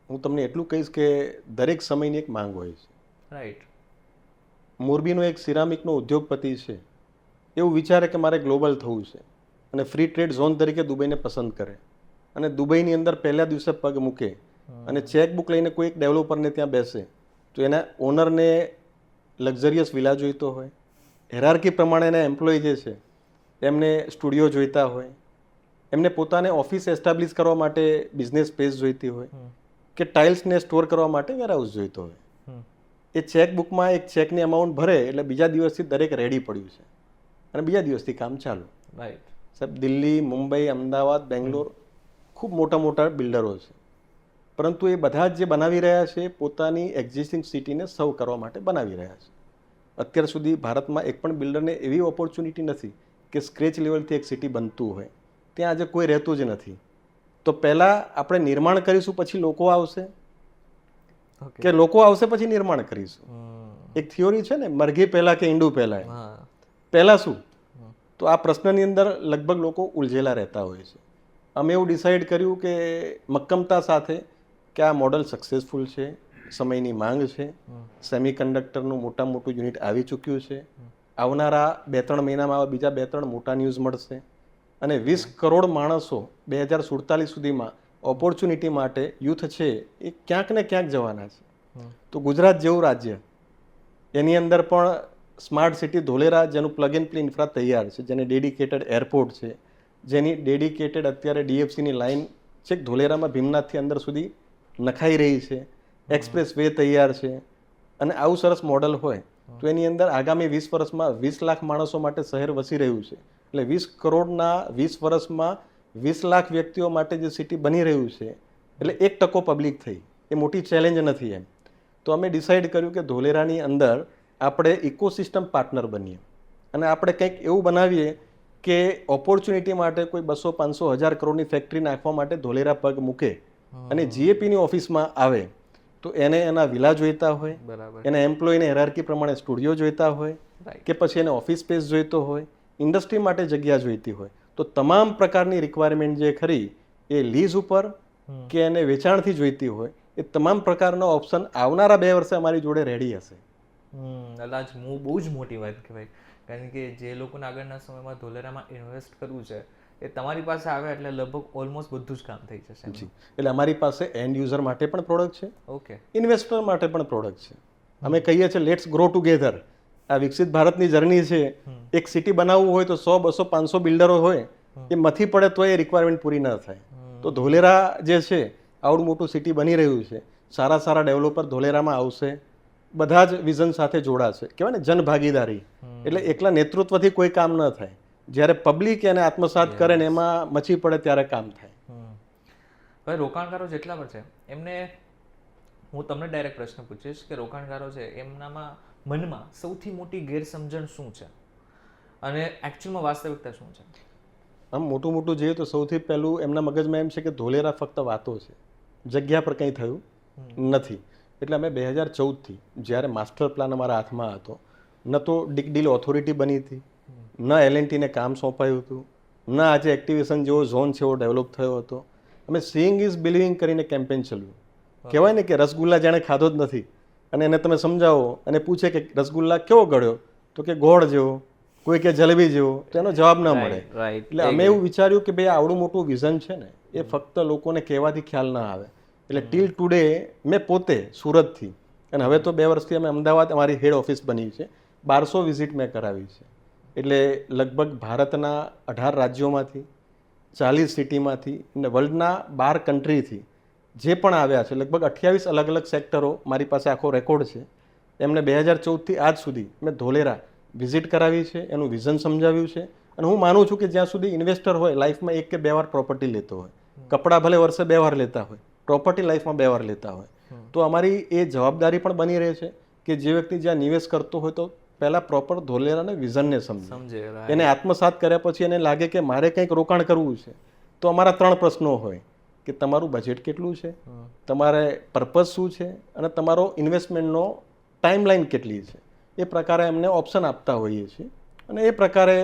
હું તમને એટલું કહીશ કે દરેક સમયની એક માંગ હોય છે. રાઈટ. મોરબીનો એક સિરામિકનો ઉદ્યોગપતિ છે, એવું વિચારે કે મારે ગ્લોબલ થવું છે અને ફ્રી ટ્રેડ ઝોન તરીકે દુબઈને પસંદ કરે અને દુબઈની અંદર પહેલા દિવસે પગ મૂકે અને ચેકબુક લઈને કોઈ એક ડેવલપરને ત્યાં બેસે તો એના ઓનરને લક્ઝરિયસ વિલા જોઈતો હોય, હેરાર્કી પ્રમાણે એના એમ્પ્લોય જે છે એમને સ્ટુડિયો જોઈતા હોય, એમને પોતાને ઓફિસ એસ્ટાબ્લિશ કરવા માટે બિઝનેસ સ્પેસ જોઈતી હોય કે ટાઇલ્સને સ્ટોર કરવા માટે વેરહાઉસ જોઈતો હોય. એ ચેકબુકમાં એક ચેકની અમાઉન્ટ ભરે એટલે બીજા દિવસથી દરેક રેડી પડ્યું છે અને બીજા દિવસથી કામ ચાલુ. રાઈટ. સાહેબ, દિલ્હી, મુંબઈ, અમદાવાદ, બેંગ્લોર ખૂબ મોટા મોટા બિલ્ડરો છે, પરંતુ એ બધા જ જે બનાવી રહ્યા છે પોતાની એક્ઝિસ્ટિંગ સિટીને સર્વ કરવા માટે બનાવી રહ્યા છે. અત્યાર સુધી ભારતમાં એક પણ બિલ્ડરને એવી ઓપોર્ચ્યુનિટી નથી કે સ્ક્રેચ લેવલથી એક સિટી બનતું હોય. ત્યાં આજે કોઈ રહેતું જ નથી. તો પહેલાં આપણે નિર્માણ કરીશું પછી લોકો આવશે કે લોકો આવશે પછી નિર્માણ કરીશું? એક થિયોરી છે ને, મરઘી પહેલા કે ઈંડું પહેલા, પહેલા શું? તો આ પ્રશ્નની અંદર લગભગ લોકો ઉલઝેલા રહેતા હોય છે. અમે એવું ડિસાઈડ કર્યું કે મક્કમતા સાથે કે આ મોડલ સક્સેસફુલ છે, સમયની માંગ છે, સેમિકન્ડક્ટરનું મોટું યુનિટ આવી ચૂક્યું છે, આવનારા 2-3 મહિનામાં બીજા 2-3 મોટા ન્યૂઝ મળશે અને 20 કરોડ માણસો 2047 સુધીમાં ઓપોર્ચ્યુનિટી માટે યુથ છે એ ક્યાંક ને ક્યાંક જવાના છે. તો ગુજરાત જેવું રાજ્ય, એની અંદર પણ સ્માર્ટ સિટી ધોલેરા, જેનું પ્લગ એન્ડ પ્લે ઇન્ફ્રા તૈયાર છે, જેને ડેડિકેટેડ એરપોર્ટ છે, જેની ડેડિકેટેડ અત્યારે DFCની લાઇન છેક ધોલેરામાં ભીમનાથથી અંદર સુધી નખાઈ રહી છે, એક્સપ્રેસ વે તૈયાર છે, અને આવું સરસ મોડલ હોય તો એની અંદર આગામી 20 વર્ષમાં 20 લાખ માણસો માટે શહેર વસી રહ્યું છે. એટલે 20 કરોડના 20 વર્ષમાં 20 લાખ વ્યક્તિઓ માટે જે સિટી બની રહ્યું છે, એટલે 1% પબ્લિક થઈ, એ મોટી ચેલેન્જ નથી એમ. તો અમે ડિસાઈડ કર્યું કે ધોલેરાની અંદર આપણે ઇકોસિસ્ટમ પાર્ટનર બનીએ અને આપણે કંઈક એવું બનાવીએ કે ઓપોર્ચ્યુનિટી માટે કોઈ 200, 500, 1000 કરોડની ફેક્ટરી નાખવા માટે ધોલેરા પગ મૂકે અને GAPની ઓફિસમાં આવે તો એને એના વિલા જોઈતા હોય, એના એમ્પ્લોયને હેરાર્કી પ્રમાણે સ્ટુડિયો જોઈતા હોય કે પછી એને ઓફિસ સ્પેસ જોઈતો હોય, ઇન્ડસ્ટ્રી માટે જગ્યા જોઈતી હોય, તો તમામ પ્રકારની રિક્વાયરમેન્ટ જે ખરી એ લીઝ ઉપર કે એને વેચાણથી જોઈતી હોય, એ તમામ પ્રકારનો ઓપ્શન આવનારા 2 વર્ષે અમારી જોડે રેડી હશે. અલાજ બહુ જ મોટી વાત કહેવાય, કારણ કે જે લોકોને આગળના સમયમાં ધોલેરામાં ઇન્વેસ્ટ કરવું છે એ તમારી પાસે આવે એટલે લગભગ ઓલમોસ્ટ બધું જ કામ થઈ જશે. જી, એટલે અમારી પાસે એન્ડ યુઝર માટે પણ પ્રોડક્ટ છે, ઓકે, ઇન્વેસ્ટર માટે પણ પ્રોડક્ટ છે. અમે કહીએ છીએ લેટ્સ ગ્રો ટુગેધર. આ વિકસિત ભારતની જર્ની છે. એક સિટી બનાવવું હોય તો 100, 200, 500 બિલ્ડરો હોય, એ મથી પડે તો એ રિક્વાયરમેન્ટ પૂરી ન થાય. તો ધોલેરા જે છે આવડું મોટું સિટી બની રહ્યું છે, સારા ડેવલપર ધોલેરામાં આવશે, બધા જ વિઝન સાથે જોડાશે. કહેવાય ને જનભાગીદારી, એટલે એકલા નેતૃત્વથી કોઈ કામ ન થાય. જ્યારે પબ્લિક એને આત્મસાત કરે ને એમાં મચી પડે ત્યારે કામ થાય. હવે રોકાણકારો જેટલા પણ છે એમને હું તમને ડાયરેક્ટ પ્રશ્ન પૂછીશ કે રોકાણકારો છે એમનામાં મનમાં સૌથી મોટી ગેરસમજણ શું છે અને એકચ્યુઅલમાં વાસ્તવિકતા શું છે? આમ મોટું જોઈએ તો સૌથી પહેલું એમના મગજમાં એમ છે કે ધોલેરા ફક્ત વાતો છે, જગ્યા પર કંઈ થયું નથી. એટલે અમે 2014થી જ્યારે માસ્ટર પ્લાન અમારા હાથમાં હતો, ન તો ડીલ ઓથોરિટી બની હતી, ન L&Tને કામ સોંપાયું હતું, ન આજે એક્ટિવેશન જેવો ઝોન છે એવો ડેવલપ થયો હતો. અમે સીઈંગ ઇઝ બિલિવિંગ કરીને કેમ્પેન ચલાવ્યું. કહેવાય ને કે રસગુલ્લા જાણે ખાધો જ નથી અને એને તમે સમજાવો અને પૂછે કે રસગુલ્લા કેવો ગળ્યો, તો કે ગોળ જેવો. કોઈ કે જલેબી જેવો, તો એનો જવાબ ન મળે. રાઈટ. એટલે અમે એવું વિચાર્યું કે ભાઈ આવડું મોટું વિઝન છે ને એ ફક્ત લોકોને કહેવાથી ખ્યાલ ના આવે. એટલે ટીલ ટુડે મેં પોતે સુરતથી, અને હવે તો 2 વર્ષથી અમે અમદાવાદ અમારી હેડ ઓફિસ બની છે, 1200 વિઝિટ મેં કરાવી છે. એટલે લગભગ ભારતના 18 રાજ્યોમાંથી, 40 સિટીમાંથી અને વર્લ્ડના 12 કન્ટ્રીથી જે પણ આવ્યા છે, લગભગ 28 અલગ અલગ સેક્ટરો, મારી પાસે આખો રેકોર્ડ છે. એમને 2014થી આજ સુધી મેં ધોલેરા વિઝિટ કરાવી છે, એનું વિઝન સમજાવ્યું છે. અને હું માનું છું કે જ્યાં સુધી ઇન્વેસ્ટર હોય લાઈફમાં 1 કે 2 વાર પ્રોપર્ટી લેતો હોય, કપડાં ભલે વર્ષે 2 વાર લેતા હોય, પ્રોપર્ટી લાઈફમાં 2 વાર લેતા હોય, તો અમારી એ જવાબદારી પણ બની રહે છે કે જે વ્યક્તિ જ્યાં નિવેશ કરતો હોય તો પહેલા પ્રોપર ધોલેરાના વિઝનને સમજે, એને આત્મસાત કર્યા પછી એને લાગે કે મારે કંઈક રોકાણ કરવું છે, તો અમારા 3 પ્રશ્નો હોય કે તમારું બજેટ કેટલું છે, તમારે પર્પઝ શું છે, અને તમારો ઇન્વેસ્ટમેન્ટનો ટાઈમલાઈન કેટલી છે. એ પ્રકારે એમને ઓપ્શન આપતા હોઈએ છીએ, અને એ પ્રકારે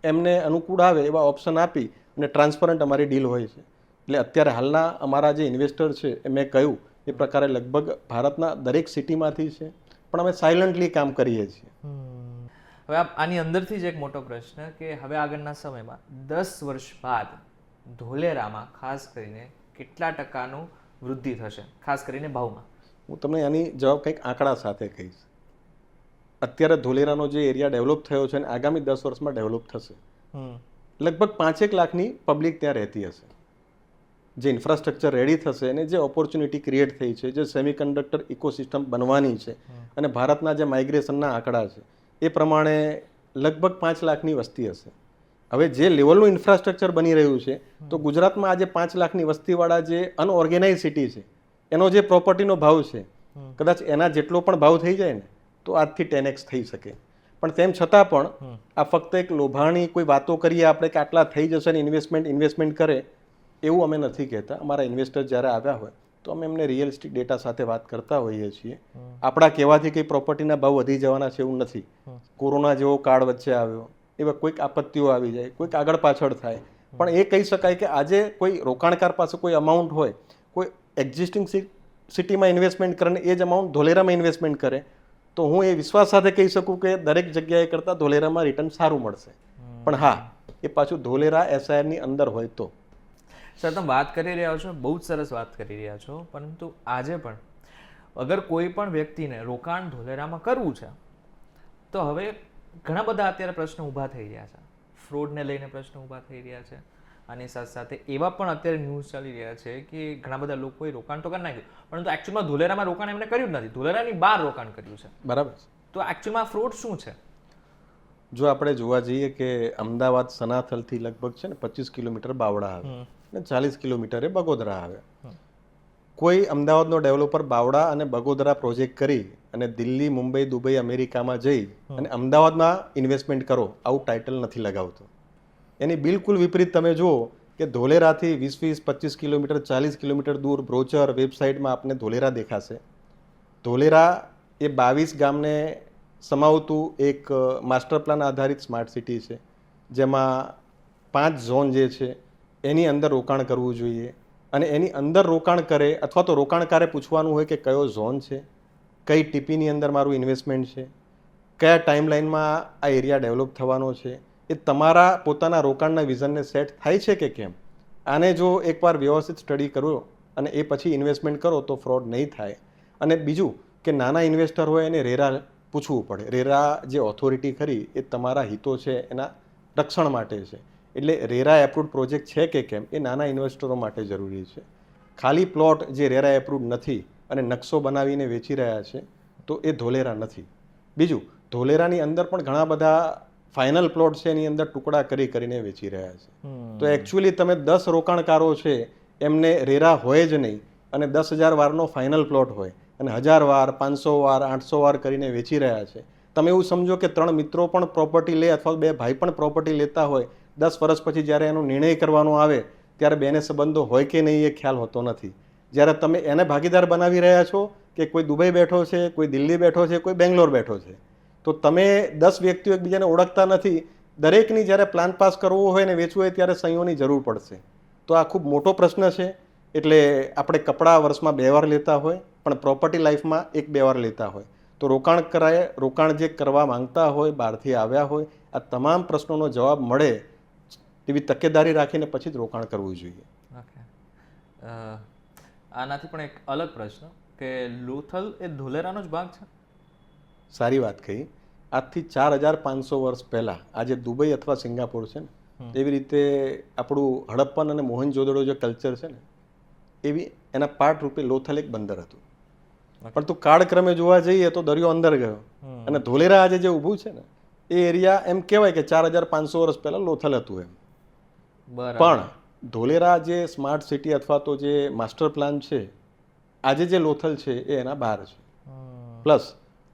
એમને અનુકૂળ આવે એવા ઓપ્શન આપી અને ટ્રાન્સપરન્ટ અમારી ડીલ હોય છે. એટલે અત્યારે હાલના અમારા જે ઇન્વેસ્ટર છે એ મેં કહ્યું એ પ્રકારે લગભગ ભારતના દરેક સિટીમાંથી છે, પણ અમે સાયલન્ટલી કામ કરીએ છીએ. હવે આની અંદરથી જ એક મોટો પ્રશ્ન કે હવે આગળના સમયમાં 10 વર્ષ બાદ ધોલેરામાં ખાસ કરીને કેટલા ટકાનું વૃદ્ધિ થશે, ખાસ કરીને ભાવમાં? હું તમને આની જવાબ કંઈક આંકડા સાથે કહીશ. અત્યારે ધોલેરાનો જે એરિયા ડેવલપ થયો છે અને આગામી 10 વર્ષમાં ડેવલપ થશે, લગભગ 5-1 લાખની પબ્લિક ત્યાં રહેતી હશે. જે ઇન્ફ્રાસ્ટ્રક્ચર રેડી થશે અને જે ઓપોર્ચ્યુનિટી ક્રિએટ થઈ છે, જે સેમિકન્ડક્ટર ઇકોસિસ્ટમ બનવાની છે, અને ભારતના જે માઇગ્રેશનના આંકડા છે એ પ્રમાણે લગભગ 5 લાખની વસ્તી હશે. હવે જે લેવલનું ઇન્ફ્રાસ્ટ્રક્ચર બની રહ્યું છે, તો ગુજરાતમાં આજે 5 લાખની વસ્તીવાળા જે અનઓર્ગેનાઇઝ સિટી છે એનો જે પ્રોપર્ટીનો ભાવ છે, કદાચ એના જેટલો પણ ભાવ થઈ જાય ને તો આજથી 10x થઈ શકે. પણ તેમ છતાં પણ આ ફક્ત એક લોભાણી કોઈ વાતો કરીએ આપણે કે આટલા થઈ જશે ને ઇન્વેસ્ટમેન્ટ કરે, એવું અમે નથી કહેતા. અમારા ઇન્વેસ્ટર જ્યારે આવ્યા હોય તો અમે એમને રિયલિસ્ટિક ડેટા સાથે વાત કરતા હોઈએ છીએ. આપણા કહેવાથી કંઈ પ્રોપર્ટીના ભાવ વધી જવાના છે એવું નથી. કોરોના જેવો કાળ વચ્ચે આવ્યો, એવા કોઈક આપત્તિઓ આવી જાય, કોઈક આગળ પાછળ થાય, પણ એ કહી શકાય કે આજે કોઈ રોકાણકાર પાસે કોઈ અમાઉન્ટ હોય, કોઈ એક્ઝિસ્ટિંગ સિટીમાં ઇન્વેસ્ટમેન્ટ કરે એ જ અમાઉન્ટ ધોલેરામાં ઇન્વેસ્ટમેન્ટ કરે, તો હું એ વિશ્વાસ સાથે કહી શકું કે દરેક જગ્યાએ કરતાં ધોલેરામાં રિટર્ન સારું મળશે. પણ હા, એ પાછું ધોલેરા એસઆઈઆરની અંદર હોય તો. સર, તમે વાત કરી રહ્યા છો, બહુ જ સરસ વાત કરી રહ્યા છો, પરંતુ આજે પણ અગર કોઈ પણ વ્યક્તિને રોકાણ ધોલેરામાં કરવું છે તો હવે ઘણા બધા અત્યારે પ્રશ્નો ઊભા થઈ રહ્યા છે. ફ્રોડને લઈને પ્રશ્નો ઊભા થઈ રહ્યા છે. આની સાથે સાથે એવા પણ અત્યારે ન્યૂઝ ચાલી રહ્યા છે કે ઘણા બધા લોકોએ રોકાણ તો કરી નાખ્યું, પરંતુ એકચ્યુઅલમાં ધોલેરામાં રોકાણ એમને કર્યું જ નથી, ધોલેરાની બહાર રોકાણ કર્યું છે. બરાબર. તો એકચ્યુઅલમાં ફ્રોડ શું છે? જો આપણે જોવા જઈએ કે અમદાવાદ સનાથલથી લગભગ છે ને 25 કિલોમીટર બાવળા આવે અને 40 કિલોમીટરે બગોદરા આવે. કોઈ અમદાવાદનો ડેવલપર બાવળા અને બગોદરા પ્રોજેક્ટ કરી અને દિલ્હી, મુંબઈ, દુબઈ, અમેરિકામાં જઈ અને અમદાવાદમાં ઇન્વેસ્ટમેન્ટ કરો આવું ટાઇટલ નથી લગાવતો. એની બિલકુલ વિપરીત તમે જુઓ કે ધોલેરાથી 20-25 કિલોમીટર, 40 કિલોમીટર દૂર બ્રોચર વેબસાઇટમાં આપને ધોલેરા દેખાશે. ધોલેરા એ 22 ગામને સમાવતું એક માસ્ટર પ્લાન આધારિત સ્માર્ટ સિટી છે, જેમાં 5 ઝોન જે છે એની અંદર રોકાણ કરવું જોઈએ. અને એની અંદર રોકાણ કરે અથવા તો રોકાણકારે પૂછવાનું હોય કે કયો ઝોન છે, કઈ ટીપીની અંદર મારું ઇન્વેસ્ટમેન્ટ છે, કયા ટાઈમલાઈનમાં આ એરિયા ડેવલપ થવાનો છે, એ તમારા પોતાના રોકાણના વિઝનને સેટ થાય છે કે કેમ. આને જો એકવાર વ્યવસ્થિત સ્ટડી કરો અને એ પછી ઇન્વેસ્ટમેન્ટ કરો તો ફ્રોડ નહીં થાય. અને બીજું કે નાના ઇન્વેસ્ટર હોય એને રેરા પૂછવું પડે. રેરા જે ઓથોરિટી ખરી એ તમારા હિતો છે એના રક્ષણ માટે છે. એટલે રેરા એપ્રુવડ પ્રોજેક્ટ છે કે કેમ એ નાના ઇન્વેસ્ટરો માટે જરૂરી છે. ખાલી પ્લોટ જે રેરા એપ્રુવડ નથી અને નકશો બનાવીને વેચી રહ્યા છે તો એ ધોલેરા નથી. બીજું, ધોલેરાની અંદર પણ ઘણા બધા ફાઇનલ પ્લોટ છે એની અંદર ટુકડા કરીને વેચી રહ્યા છે. તો એકચ્યુઅલી તમે 10 રોકાણકારો છે એમને રેરા હોય જ નહીં અને 10,000 વારનો ફાઇનલ પ્લોટ હોય અને 1000 વાર, 500 વાર, 800 વાર કરીને વેચી રહ્યા છે. તમે એવું સમજો કે 3 મિત્રો પણ પ્રોપર્ટી લે અથવા 2 ભાઈ પણ પ્રોપર્ટી લેતા હોય, 10 વર્ષ પછી જ્યારે એનો નિર્ણય કરવાનો આવે ત્યારે બેને સંબંધો હોય કે નહીં એ ખ્યાલ હોતો નથી. જ્યારે તમે એને ભાગીદાર બનાવી રહ્યા છો કે કોઈ દુબઈ બેઠો છે, કોઈ દિલ્હી બેઠો છે, કોઈ બેંગ્લોર બેઠો છે, તો તમે 10 વ્યક્તિઓ એકબીજાને ઓળખતા નથી. દરેકની જ્યારે પ્લાન પાસ કરવો હોય ને વેચવું હોય ત્યારે સહીઓની જરૂર પડશે. તો આ ખૂબ મોટો પ્રશ્ન છે. એટલે આપણે કપડાં વર્ષમાં 2 વાર લેતા હોય પણ પ્રોપર્ટી લાઈફમાં 1-2 વાર લેતા હોય. તો રોકાણ જે કરવા માંગતા હોય, બહારથી આવ્યા હોય, આ તમામ પ્રશ્નોનો જવાબ મળે એવી તકેદારી રાખીને પછી જ રોકાણ કરવું જોઈએ. ઓકે, આનાથી પણ એક અલગ પ્રશ્ન કે લોથલ એ ધોલેરાનો જ ભાગ છે? સારી વાત કહી. આજથી 4500 વર્ષ પહેલાં આજે દુબઈ અથવા સિંગાપોર છે ને, એવી રીતે આપણું હડપ્પન અને મોહનજોદડો જે કલ્ચર છે ને, એવી એના પાર્ટ રૂપે લોથલ એક બંદર હતું. પણ તું કાળક્રમે જોવા જઈએ તો દરિયો અંદર ગયો અને ધોલેરા આજે જે ઊભું છે ને એ એરિયા એમ કહેવાય કે 4500 વર્ષ પહેલાં લોથલ હતું એમ. બરાબર. પણ ધોલેરા જે સ્માર્ટ સિટી અથવા તો જે માસ્ટર પ્લાન છે, આજે જે લોથલ છે એ એના બહાર છે. પ્લસ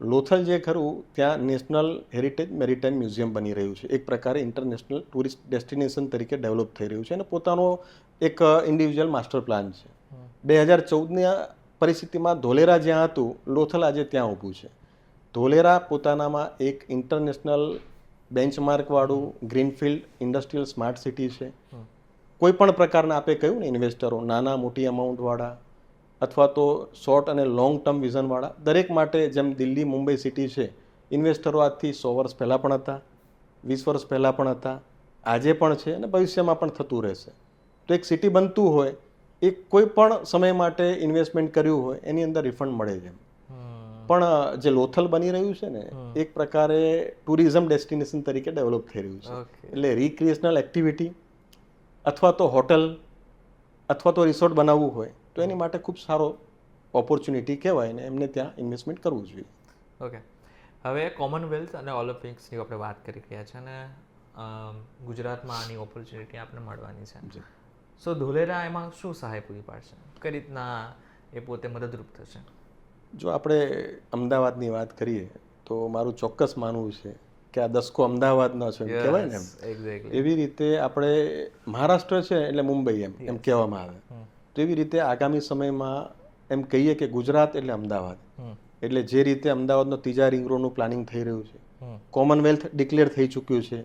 લોથલ જે ખરું ત્યાં નેશનલ હેરિટેજ મેરીટાઈમ મ્યુઝિયમ બની રહ્યું છે, એક પ્રકારે ઇન્ટરનેશનલ ટુરિસ્ટ ડેસ્ટિનેશન તરીકે ડેવલપ થઈ રહ્યું છે અને પોતાનો એક ઇન્ડિવિજ્યુઅલ માસ્ટર પ્લાન છે. 2014ની પરિસ્થિતિમાં ધોલેરા જ્યાં હતું, લોથલ આજે ત્યાં ઊભું છે. ધોલેરા પોતાનામાં એક ઇન્ટરનેશનલ બેન્ચમાર્કવાળું ગ્રીનફિલ્ડ ઇન્ડસ્ટ્રીયલ સ્માર્ટ સિટી છે. કોઈ પણ પ્રકારના આપે કહ્યું ને ઇન્વેસ્ટરો, નાના મોટી અમાઉન્ટવાળા અથવા તો શોર્ટ અને લોંગ ટર્મ વિઝનવાળા, દરેક માટે જેમ દિલ્હી મુંબઈ સિટી છે, ઇન્વેસ્ટરો આજથી 100 વર્ષ પહેલાં પણ હતા, 20 વર્ષ પહેલાં પણ હતા, આજે પણ છે અને ભવિષ્યમાં પણ થતું રહેશે. તો એક સિટી બનતું હોય એ કોઈ પણ સમય માટે ઇન્વેસ્ટમેન્ટ કર્યું હોય એની અંદર રિફંડ મળે છે. પણ જે લોથલ બની રહ્યું છે ને, એક પ્રકારે ટુરિઝમ ડેસ્ટિનેશન તરીકે ડેવલપ થઈ રહ્યું છે. એટલે રિક્રિએશનલ એક્ટિવિટી અથવા તો હોટલ અથવા તો રિસોર્ટ બનાવવું હોય તો એની માટે ખૂબ સારો ઓપોર્ચ્યુનિટી કહેવાય ને એમને ત્યાં ઇન્વેસ્ટમેન્ટ કરવું જોઈએ. ઓકે, હવે કોમનવેલ્થ અને ઓલિમ્પિક્સની આપણે વાત કરી રહ્યા છે અને ગુજરાતમાં આની ઓપોર્ચ્યુનિટી આપણે મળવાની છે. સો ધોલેરા એમાં શું સહાય પૂરી પાડશે? કઈ રીતના એ પોતે મદદરૂપ થશે? જો આપણે અમદાવાદની વાત કરીએ તો મારું ચોક્કસ માનવું છે કે આ દસકો અમદાવાદનો છે એમ કહેવાય ને, એમ એવી રીતે આપણે મહારાષ્ટ્ર છે એટલે મુંબઈ એમ કહેવામાં આવે. તો એવી રીતે આગામી સમયમાં એમ કહીએ કે ગુજરાત એટલે અમદાવાદ. એટલે જે રીતે અમદાવાદનો ત્રીજા રિંગ રોડનું પ્લાનિંગ થઈ રહ્યું છે, કોમનવેલ્થ ડિક્લેર થઈ ચૂક્યું છે,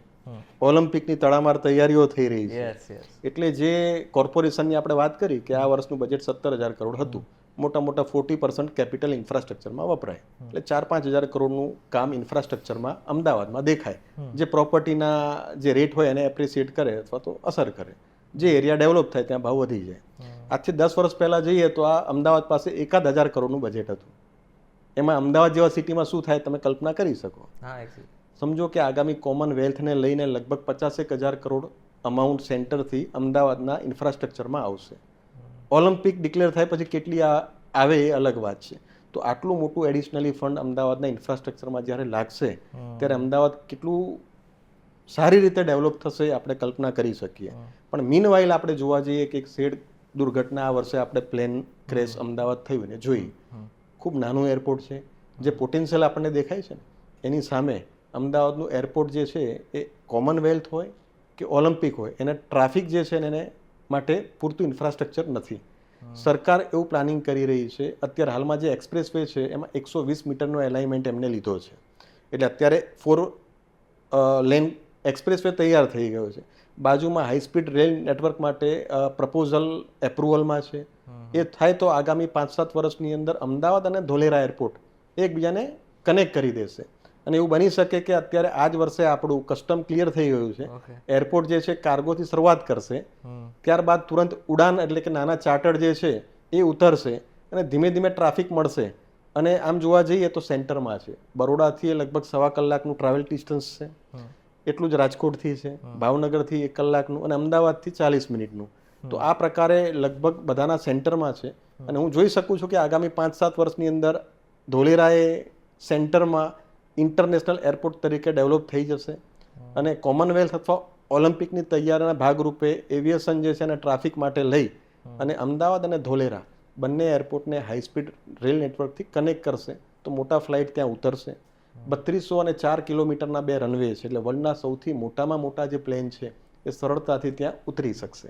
ઓલિમ્પિકની તડામાર તૈયારીઓ થઈ રહી છે. એટલે જે કોર્પોરેશનની આપણે વાત કરી કે આ વર્ષનું બજેટ 17,000 કરોડ હતું, મોટા મોટા 40% કેપિટલ ઇન્ફ્રાસ્ટ્રક્ચરમાં વપરાય, એટલે 4-5 હજાર કરોડનું કામ ઇન્ફ્રાસ્ટ્રક્ચરમાં અમદાવાદમાં દેખાય, જે પ્રોપર્ટીના જે રેટ હોય એને એપ્રિસિએટ કરે અથવા તો અસર કરે. જે એરિયા ડેવલપ થાય ત્યાં ભાવ વધી જાય. આજથી 10 વર્ષ પહેલાં જઈએ તો આ અમદાવાદ પાસે 1,000 કરોડનું બજેટ હતું. એમાં અમદાવાદ જેવા સિટીમાં શું થાય તમે કલ્પના કરી શકો. સમજો કે આગામી કોમનવેલ્થને લઈને લગભગ 50,000 કરોડ અમાઉન્ટ સેન્ટરથી અમદાવાદના ઇન્ફ્રાસ્ટ્રક્ચરમાં આવશે. ઓલિમ્પિક ડિક્લેર થાય પછી કેટલી આવે એ અલગ વાત છે. તો આટલું મોટું એડિશનલી ફંડ અમદાવાદના ઇન્ફ્રાસ્ટ્રક્ચરમાં જ્યારે લાગશે ત્યારે અમદાવાદ કેટલું સારી રીતે ડેવલપ થશે આપણે કલ્પના કરી શકીએ. પણ મીનવાઇલ આપણે જોવા જઈએ કે એક શેડ દુર્ઘટના આ વર્ષે આપણે પ્લેન ક્રેશ અમદાવાદ થયું ને જોઈ. ખૂબ નાનું એરપોર્ટ છે, જે પોટેન્શિયલ આપણને દેખાય છે ને એની સામે અમદાવાદનું એરપોર્ટ જે છે એ કોમનવેલ્થ હોય કે ઓલિમ્પિક હોય એના ટ્રાફિક જે છે એને માટે પૂરતું ઇન્ફ્રાસ્ટ્રક્ચર નથી. સરકાર એવું પ્લાનિંગ કરી રહી છે, અત્યારે હાલમાં જે એક્સપ્રેસ વે છે એમાં 120 મીટરનો એલાઇનમેન્ટ એમને લીધો છે. એટલે અત્યારે 4 લેન એક્સપ્રેસ વે તૈયાર થઈ ગયો છે. બાજુમાં હાઈ સ્પીડ રેલ નેટવર્ક માટે પ્રપોઝલ એપ્રુવલમાં છે. એ થાય તો આગામી 5-7 વર્ષની અંદર અમદાવાદ અને ધોલેરા એરપોર્ટ એકબીજાને કનેક્ટ કરી દેશે. અને એવું બની શકે કે અત્યારે આ જ વર્ષે આપણું કસ્ટમ ક્લિયર થઈ ગયું છે, એરપોર્ટ જે છે કાર્ગોથી શરૂઆત કરશે, ત્યારબાદ તુરંત ઉડાન એટલે કે નાના ચાર્ટર્ડ જે છે એ ઉતરશે અને ધીમે ધીમે ટ્રાફિક મળશે. અને આમ જોવા જઈએ તો સેન્ટરમાં છે, બરોડાથી લગભગ 1.25 કલાકનું ટ્રાવેલ ડિસ્ટન્સ છે, એટલું જ રાજકોટથી છે, ભાવનગરથી 1 કલાકનું અને અમદાવાદથી 40 મિનિટનું. તો આ પ્રકારે લગભગ બધાના સેન્ટરમાં છે. અને હું જોઈ શકું છું કે આગામી 5-7 વર્ષની અંદર ધોલેરાએ સેન્ટરમાં ઇન્ટરનેશનલ એરપોર્ટ તરીકે ડેવલપ થઈ જશે. અને કોમનવેલ્થ અથવા ઓલિમ્પિકની તૈયારીના ભાગરૂપે એવિએશન જે છે એને ટ્રાફિક માટે લઈ અને અમદાવાદ અને ધોલેરા બંને એરપોર્ટને હાઈ સ્પીડ રેલ નેટવર્કથી કનેક્ટ કરશે તો મોટા ફ્લાઇટ ત્યાં ઉતરશે. 3200 અને 4 કિલોમીટરના 2 રનવે છે, એટલે વર્લ્ડના સૌથી મોટામાં મોટા જે પ્લેન છે એ સરળતાથી ત્યાં ઉતરી શકશે.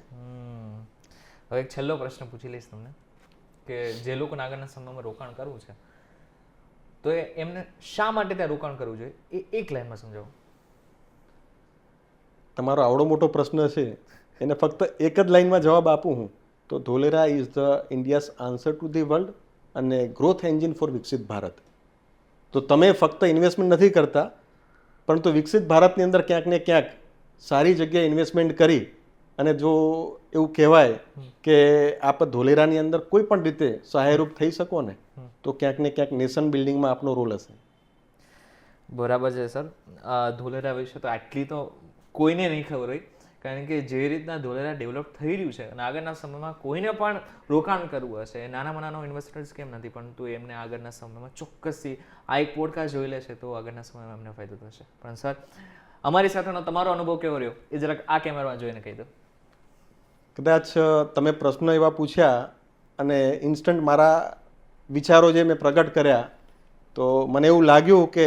હવે એક છેલ્લો પ્રશ્ન પૂછી લઈશ તમને કે જે લોકોને આગળના સમયમાં રોકાણ કરવું છે તો એમને શા માટે ત્યાં રોકાણ કરવું જોઈએ એ એક લાઈનમાં સમજાવો. તમારો આવડો મોટો પ્રશ્ન છે એને ફક્ત એક જ લાઈનમાં જવાબ આપું હું તો Dholera is the India's answer to the world અને ગ્રોથ એન્જિન ફોર વિકસિત ભારત. તો તમે ફક્ત ઇન્વેસ્ટમેન્ટ નથી કરતા, પરંતુ વિકસિત ભારતની અંદર ક્યાંક ને ક્યાંક સારી જગ્યાએ ઇન્વેસ્ટમેન્ટ કરી અને જો એવું કહેવાય કે આપ ધોલેરાની અંદર કોઈ પણ રીતે સહાયરૂપ થઈ શકો ને, તો ક્યાંક ને ક્યાંક નેશન બિલ્ડિંગમાં આપનો રોલ હશે. બરાબર છે સર. ધોલેરા વિશે તો આટલી તો કોઈને નહીં ખબર હોય, કારણ કે જે રીતના ધોલેરા ડેવલપ થઈ રહ્યું છે અને આગળના સમયમાં કોઈને પણ રોકાણ કરવું હશે, નાનામાં નાનો ઇન્વેસ્ટર્સ કેમ નથી, પરંતુ એમને આગળના સમયમાં ચોક્કસથી આ એક પોડકાસ્ટ જોઈ લેશે તો આગળના સમયમાં એમને ફાયદો થશે. પણ સર, અમારી સાથેનો તમારો અનુભવ કેવો રહ્યો એ જરાક આ કેમેરામાં જોઈને કહી દો. કદાચ તમે પ્રશ્નો એવા પૂછ્યા અને ઇન્સ્ટન્ટ મારા વિચારો જે મેં પ્રગટ કર્યા, તો મને એવું લાગ્યું કે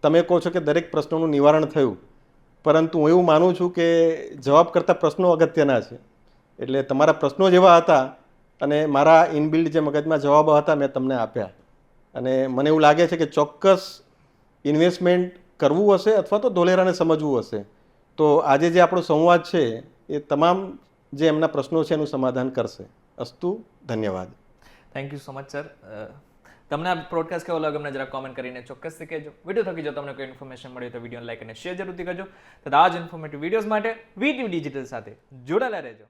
તમે કહો છો કે દરેક પ્રશ્નોનું નિવારણ થયું, પરંતુ હું એવું માનું છું કે જવાબ કરતાં પ્રશ્નો અગત્યના છે. એટલે તમારા પ્રશ્નો જેવા હતા અને મારા ઇનબિલ્ડ જે મગજમાં જવાબો હતા મેં તમને આપ્યા, અને મને એવું લાગે છે કે ચોક્કસ ઇન્વેસ્ટમેન્ટ કરવું હશે અથવા તો ધોલેરાને સમજવું હશે તો આજે જે આપણો સંવાદ છે એ તમામ જે એમના પ્રશ્નો છે એનું સમાધાન કરશે. અસ્તુ, ધન્યવાદ. Thank you so much sir. તમને આ પ્રોડકાસ્ટ કેવો લાગ્યો અમને જરા કોમેન્ટ કરીને ચોક્કસથી કહેજો. વિડીયો થકી જો તમને કોઈ ઇન્ફોર્મેશન મળી તો વિડીયોને લાઈક અને શેર જરૂરથી કરજો. તથા આ જ ઇન્ફોર્મેટિવ વિડીયોઝ માટે વીટીવી ડિજિટલ સાથે જોડાયેલા રહેજો.